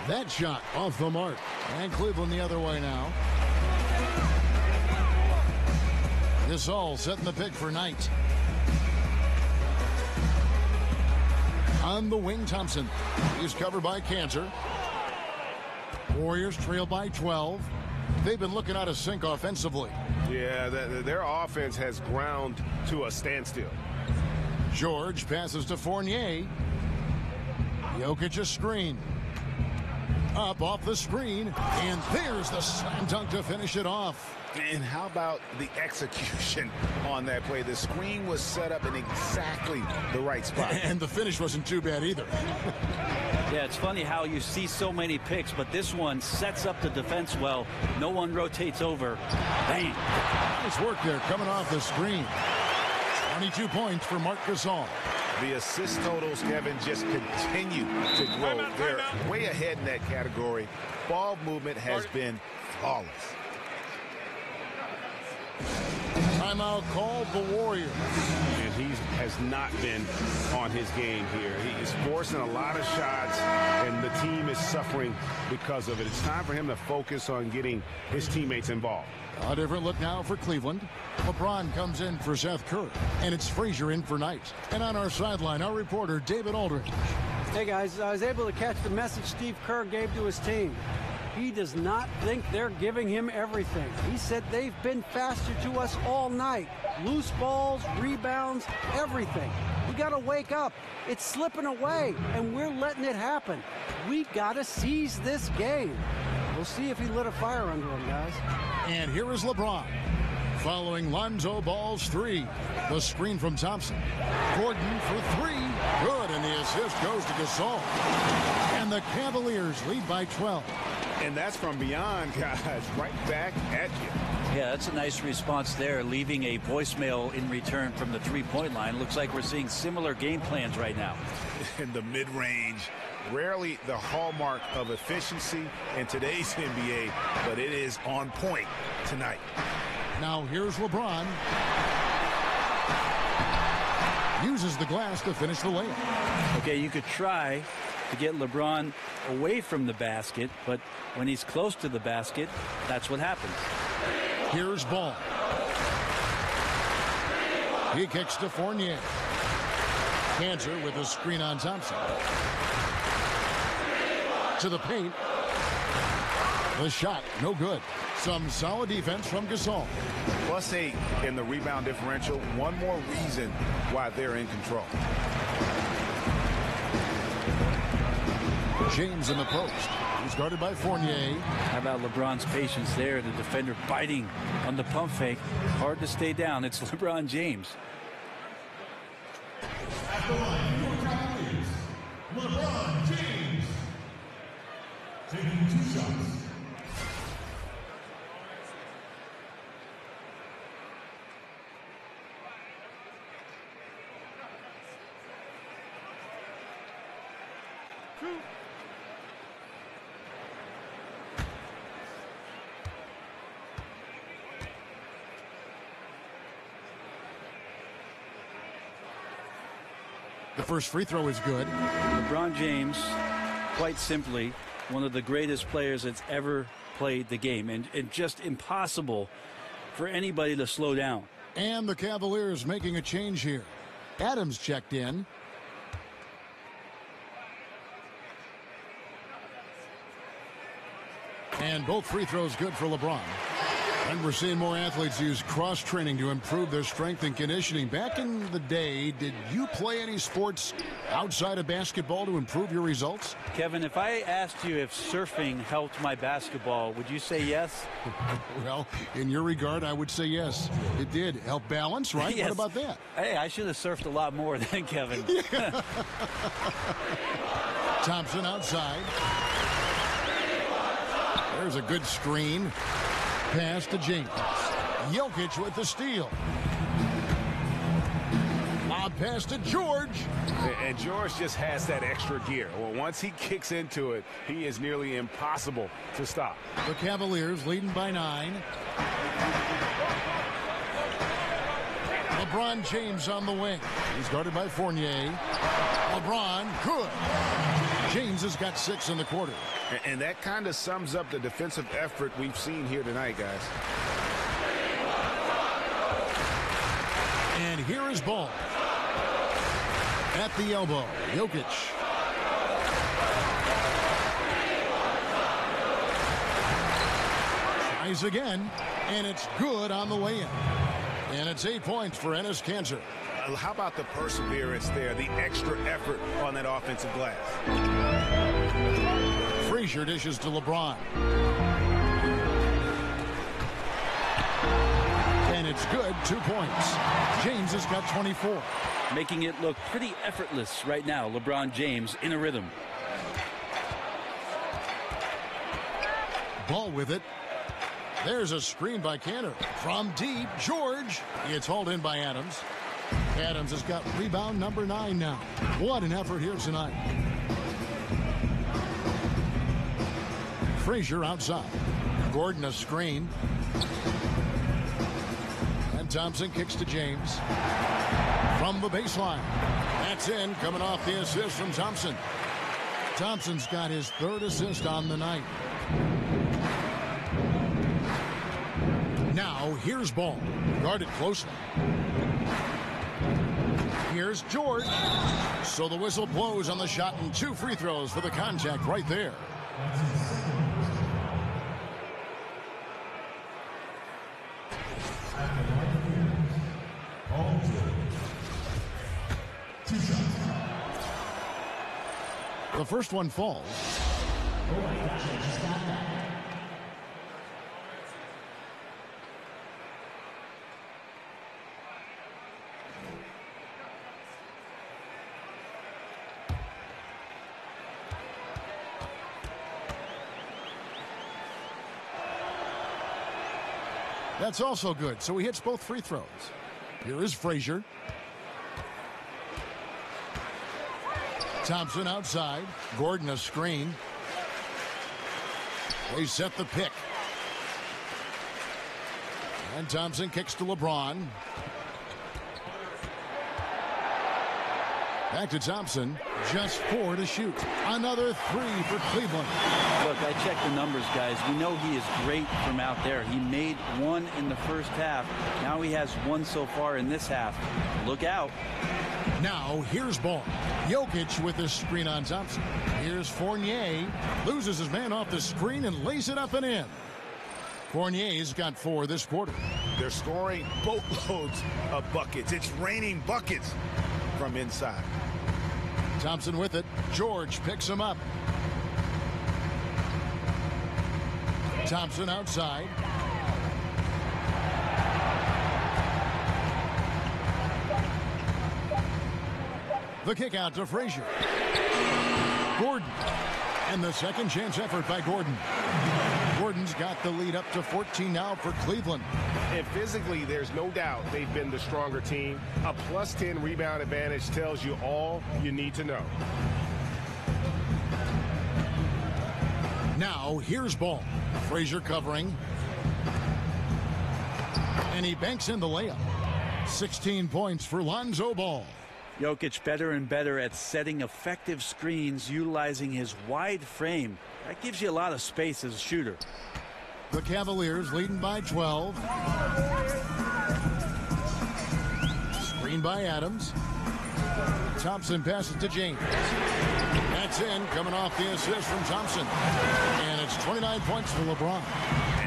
That shot off the mark. And Cleveland the other way now. Gasol setting the pick for Knight. On the wing, Thompson. He's covered by Cantor. Warriors trail by 12. They've been looking out of sync offensively. Yeah, their offense has ground to a standstill. George passes to Fournier. Jokic a screen. Up off the screen, and there's the slam dunk to finish it off. And how about the execution on that play? The screen was set up in exactly the right spot. And the finish wasn't too bad either. Yeah, it's funny how you see so many picks, but this one sets up the defense well. No one rotates over. Bang. Nice work there coming off the screen. 22 points for Marc Gasol. The assist totals, Kevin, just continue to grow. They're way ahead in that category. Ball movement has been flawless. Timeout called the Warriors. And he has not been on his game here. He is forcing a lot of shots, and the team is suffering because of it. It's time for him to focus on getting his teammates involved. A different look now for Cleveland. LeBron comes in for Seth Curry, and it's Frazier in for Knight. And on our sideline, our reporter, David Aldridge. Hey, guys, I was able to catch the message Steve Kerr gave to his team. He does not think they're giving him everything. He said they've been faster to us all night. Loose balls, rebounds, everything. We got to wake up. It's slipping away, and we're letting it happen. We got to seize this game. We'll see if he lit a fire under him, guys. And here is LeBron. Following Lonzo Ball's 3. The screen from Thompson. Gordon for 3. Good, and the assist goes to Gasol. And the Cavaliers lead by 12. And that's from beyond, guys, right back at you. Yeah, that's a nice response there, leaving a voicemail in return from the three-point line. Looks like we're seeing similar game plans right now. In the mid-range, rarely the hallmark of efficiency in today's NBA, but it is on point tonight. Now here's LeBron. Uses the glass to finish the layup. Okay, you could try to get LeBron away from the basket, but when he's close to the basket, that's what happens. Here's Ball. He kicks to Fournier. Cantor with a screen on Thompson. To the paint. The shot, no good. Some solid defense from Gasol. +8 in the rebound differential. One more reason why they're in control. James in the post. He's guarded by Fournier. How about LeBron's patience there? The defender biting on the pump fake. Hard to stay down. It's LeBron James. LeBron James taking 2 shots. The first free throw is good. LeBron James, quite simply, one of the greatest players that's ever played the game, and just impossible for anybody to slow down. And the Cavaliers making a change here. Adams checked in. And both free throws good for LeBron. And we're seeing more athletes use cross-training to improve their strength and conditioning. Back in the day, did you play any sports outside of basketball to improve your results? Kevin, if I asked you if surfing helped my basketball, would you say yes? Well, in your regard, I would say yes. It did help balance, right? Yes. What about that? Hey, I should have surfed a lot more than Kevin. Thompson outside. There's a good screen. Pass to James. Jokic with the steal. Lob pass to George. And George just has that extra gear. Well, once he kicks into it, he is nearly impossible to stop. The Cavaliers leading by 9. LeBron James on the wing. He's guarded by Fournier. LeBron, good. James has got 6 in the quarter. And that kind of sums up the defensive effort we've seen here tonight, guys. And here is Ball. At the elbow, Jokic. Tries again, and it's good on the way in. And it's 8 points for Enes Kanter. How about the perseverance there, the extra effort on that offensive glass? Frazier dishes to LeBron. And it's good, 2 points. James has got 24. Making it look pretty effortless right now, LeBron James in a rhythm. Ball with it. There's a screen by Kanter. From deep, George. It's hauled in by Adams. Adams has got rebound number 9 now. What an effort here tonight. Frazier outside. Gordon a screen. And Thompson kicks to James. From the baseline. That's in, coming off the assist from Thompson. Thompson's got his 3rd assist on the night. Now, here's Ball. Guarded closely. Here's George. So the whistle blows on the shot and 2 free throws for the contact right there. The first one falls. Oh my gosh, I just got that. That's also good. So he hits both free throws. Here is Frazier. Thompson outside. Gordon a screen. They set the pick. And Thompson kicks to LeBron. Back to Thompson. Just 4 to shoot. Another 3 for Cleveland. Look, I checked the numbers, guys. We know he is great from out there. He made 1 in the first half. Now he has 1 so far in this half. Look out. Now, here's Ball. Jokic with the screen on Thompson. Here's Fournier. Loses his man off the screen and lays it up and in. Fournier's got 4 this quarter. They're scoring boatloads of buckets. It's raining buckets from inside. Thompson with it. George picks him up. Thompson outside. The kick out to Frazier. Gordon. And the second chance effort by Gordon. Gordon's got the lead up to 14 now for Cleveland. And physically, there's no doubt they've been the stronger team. A plus 10 rebound advantage tells you all you need to know. Now, here's Ball. Frazier covering. And he banks in the layup. 16 points for Lonzo Ball. Jokic better and better at setting effective screens, utilizing his wide frame. That gives you a lot of space as a shooter. The Cavaliers leading by 12. Screen by Adams. Thompson passes to James. That's in, coming off the assist from Thompson. And it's 29 points for LeBron.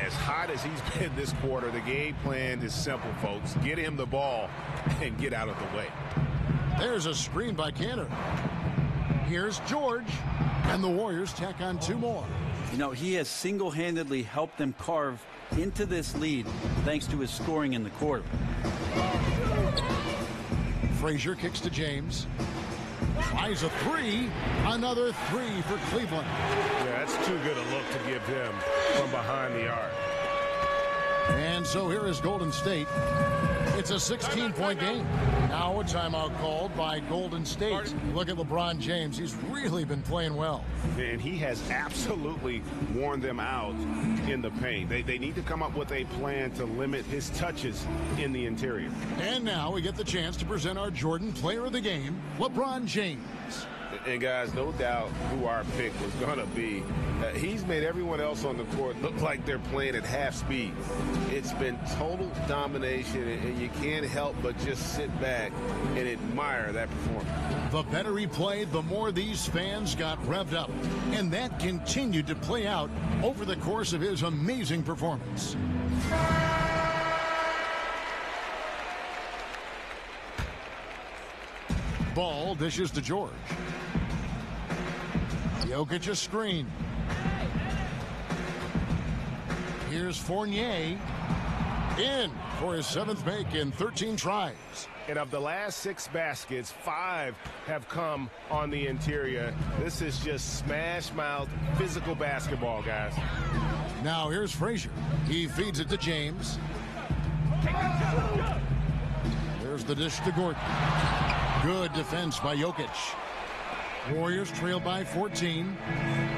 As hot as he's been this quarter, the game plan is simple, folks. Get him the ball and get out of the way. There's a screen by Cantor. Here's George. And the Warriors tack on 2 more. You know, he has single-handedly helped them carve into this lead thanks to his scoring in the quarter. Frazier kicks to James. Tries a 3. Another 3 for Cleveland. Yeah, that's too good a look to give him from behind the arc. And so here is Golden State. It's a 16-point game. Now a timeout called by Golden State. Look at LeBron James. He's really been playing well. And he has absolutely worn them out in the paint. They need to come up with a plan to limit his touches in the interior. And now we get the chance to present our Jordan Player of the Game, LeBron James. And guys, no doubt who our pick was going to be. He's made everyone else on the court look like they're playing at half speed. It's been total domination, and you can't help but just sit back and admire that performance. The better he played, the more these fans got revved up. And that continued to play out over the course of his amazing performance. Ball dishes to George. Jokic a screen. Here's Fournier. In for his 7th make in 13 tries. And of the last 6 baskets, 5 have come on the interior. This is just smash-mouth physical basketball, guys. Now here's Frazier. He feeds it to James. There's the dish to Gordon. Good defense by Jokic. Warriors trail by 14.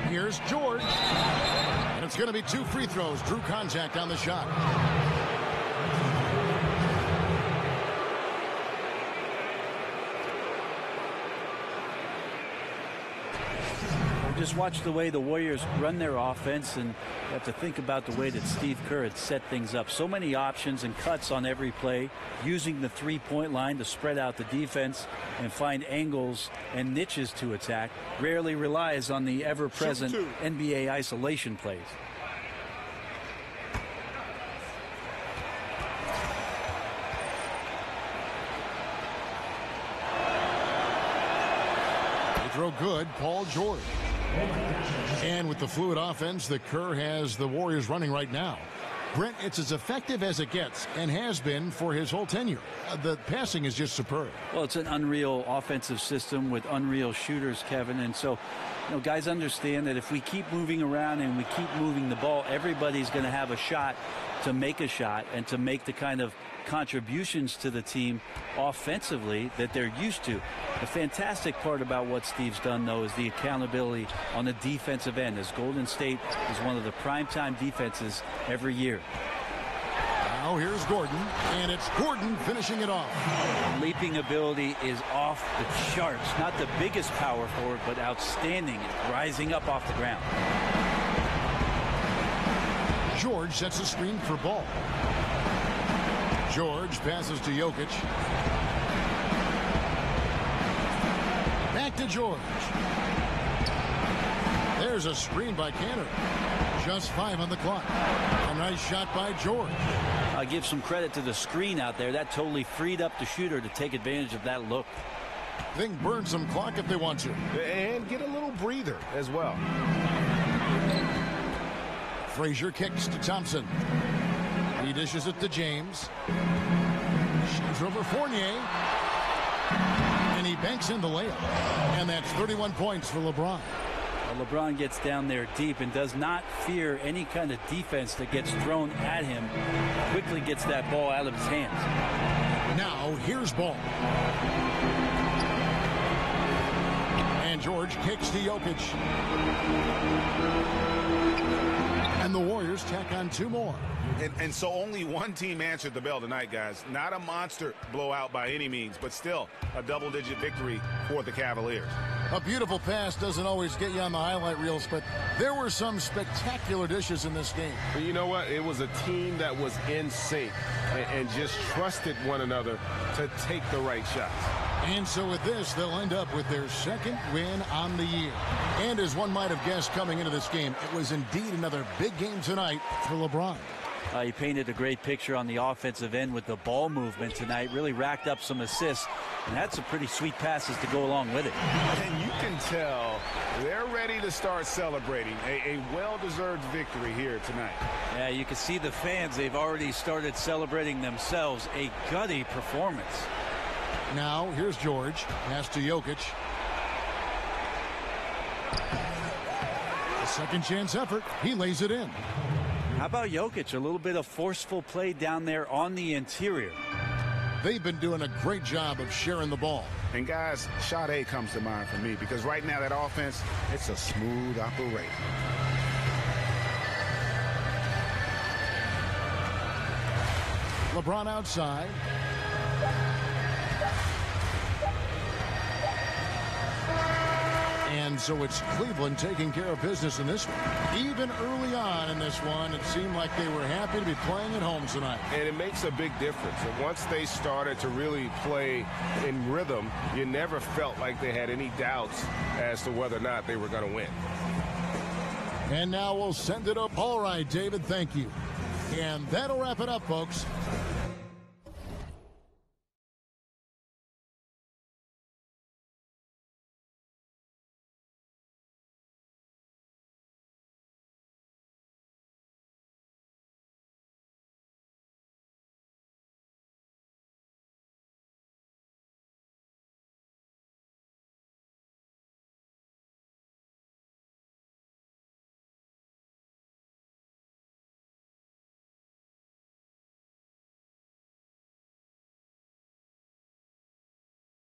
Here's George. And it's going to be 2 free throws. Drew contact on the shot. Just watch the way the Warriors run their offense, and you have to think about the way that Steve Kerr had set things up. So many options and cuts on every play, using the three-point line to spread out the defense and find angles and niches to attack. Rarely relies on the ever-present NBA isolation plays. They throw good, Paul George. And with the fluid offense that Kerr has the Warriors running right now, Brent, it's as effective as it gets and has been for his whole tenure. The passing is just superb. Well, it's an unreal offensive system with unreal shooters, Kevin. And so, you know, guys understand that if we keep moving around and we keep moving the ball, everybody's going to have a shot to make a shot and to make the kind of contributions to the team offensively that they're used to. The fantastic part about what Steve's done, though, is the accountability on the defensive end, as Golden State is one of the primetime defenses every year. Now here's Gordon, and it's Gordon finishing it off. Leaping ability is off the charts. Not the biggest power forward, but outstanding, rising up off the ground. George sets a screen for Ball. George passes to Jokic. Back to George. There's a screen by Cantor. Just 5 on the clock. A nice shot by George. I give some credit to the screen out there. That totally freed up the shooter to take advantage of that look. They can burn some clock if they want to. And get a little breather as well. Frazier kicks to Thompson. He dishes it to James. Shoots over Fournier. And he banks in the layup. And that's 31 points for LeBron. Well, LeBron gets down there deep and does not fear any kind of defense that gets thrown at him. Quickly gets that ball out of his hands. Now here's Ball. And George kicks to Jokic. And the Warriors Warriors tack on 2 more. And so only one team answered the bell tonight, guys. Not a monster blowout by any means, but still a double-digit victory for the Cavaliers. A beautiful pass doesn't always get you on the highlight reels, but there were some spectacular dishes in this game. But you know what? It was a team that was in sync and just trusted one another to take the right shots. And so with this, they'll end up with their 2nd win on the year. And as one might have guessed coming into this game, it was indeed another big game tonight for LeBron. He painted a great picture on the offensive end with the ball movement tonight. Really racked up some assists and had some pretty sweet passes to go along with it. And you can tell they're ready to start celebrating a well-deserved victory here tonight. Yeah, you can see the fans. They've already started celebrating themselves. A gutty performance. Now, here's George. Pass to Jokic. A second chance effort. He lays it in. How about Jokic? A little bit of forceful play down there on the interior. They've been doing a great job of sharing the ball. And guys, shot A comes to mind for me because right now that offense, it's a smooth operation. LeBron outside. And so it's Cleveland taking care of business in this one. Even early on in this one, it seemed like they were happy to be playing at home tonight. And it makes a big difference. And once they started to really play in rhythm, you never felt like they had any doubts as to whether or not they were going to win. And now we'll send it up. All right, David, thank you. And that'll wrap it up, folks.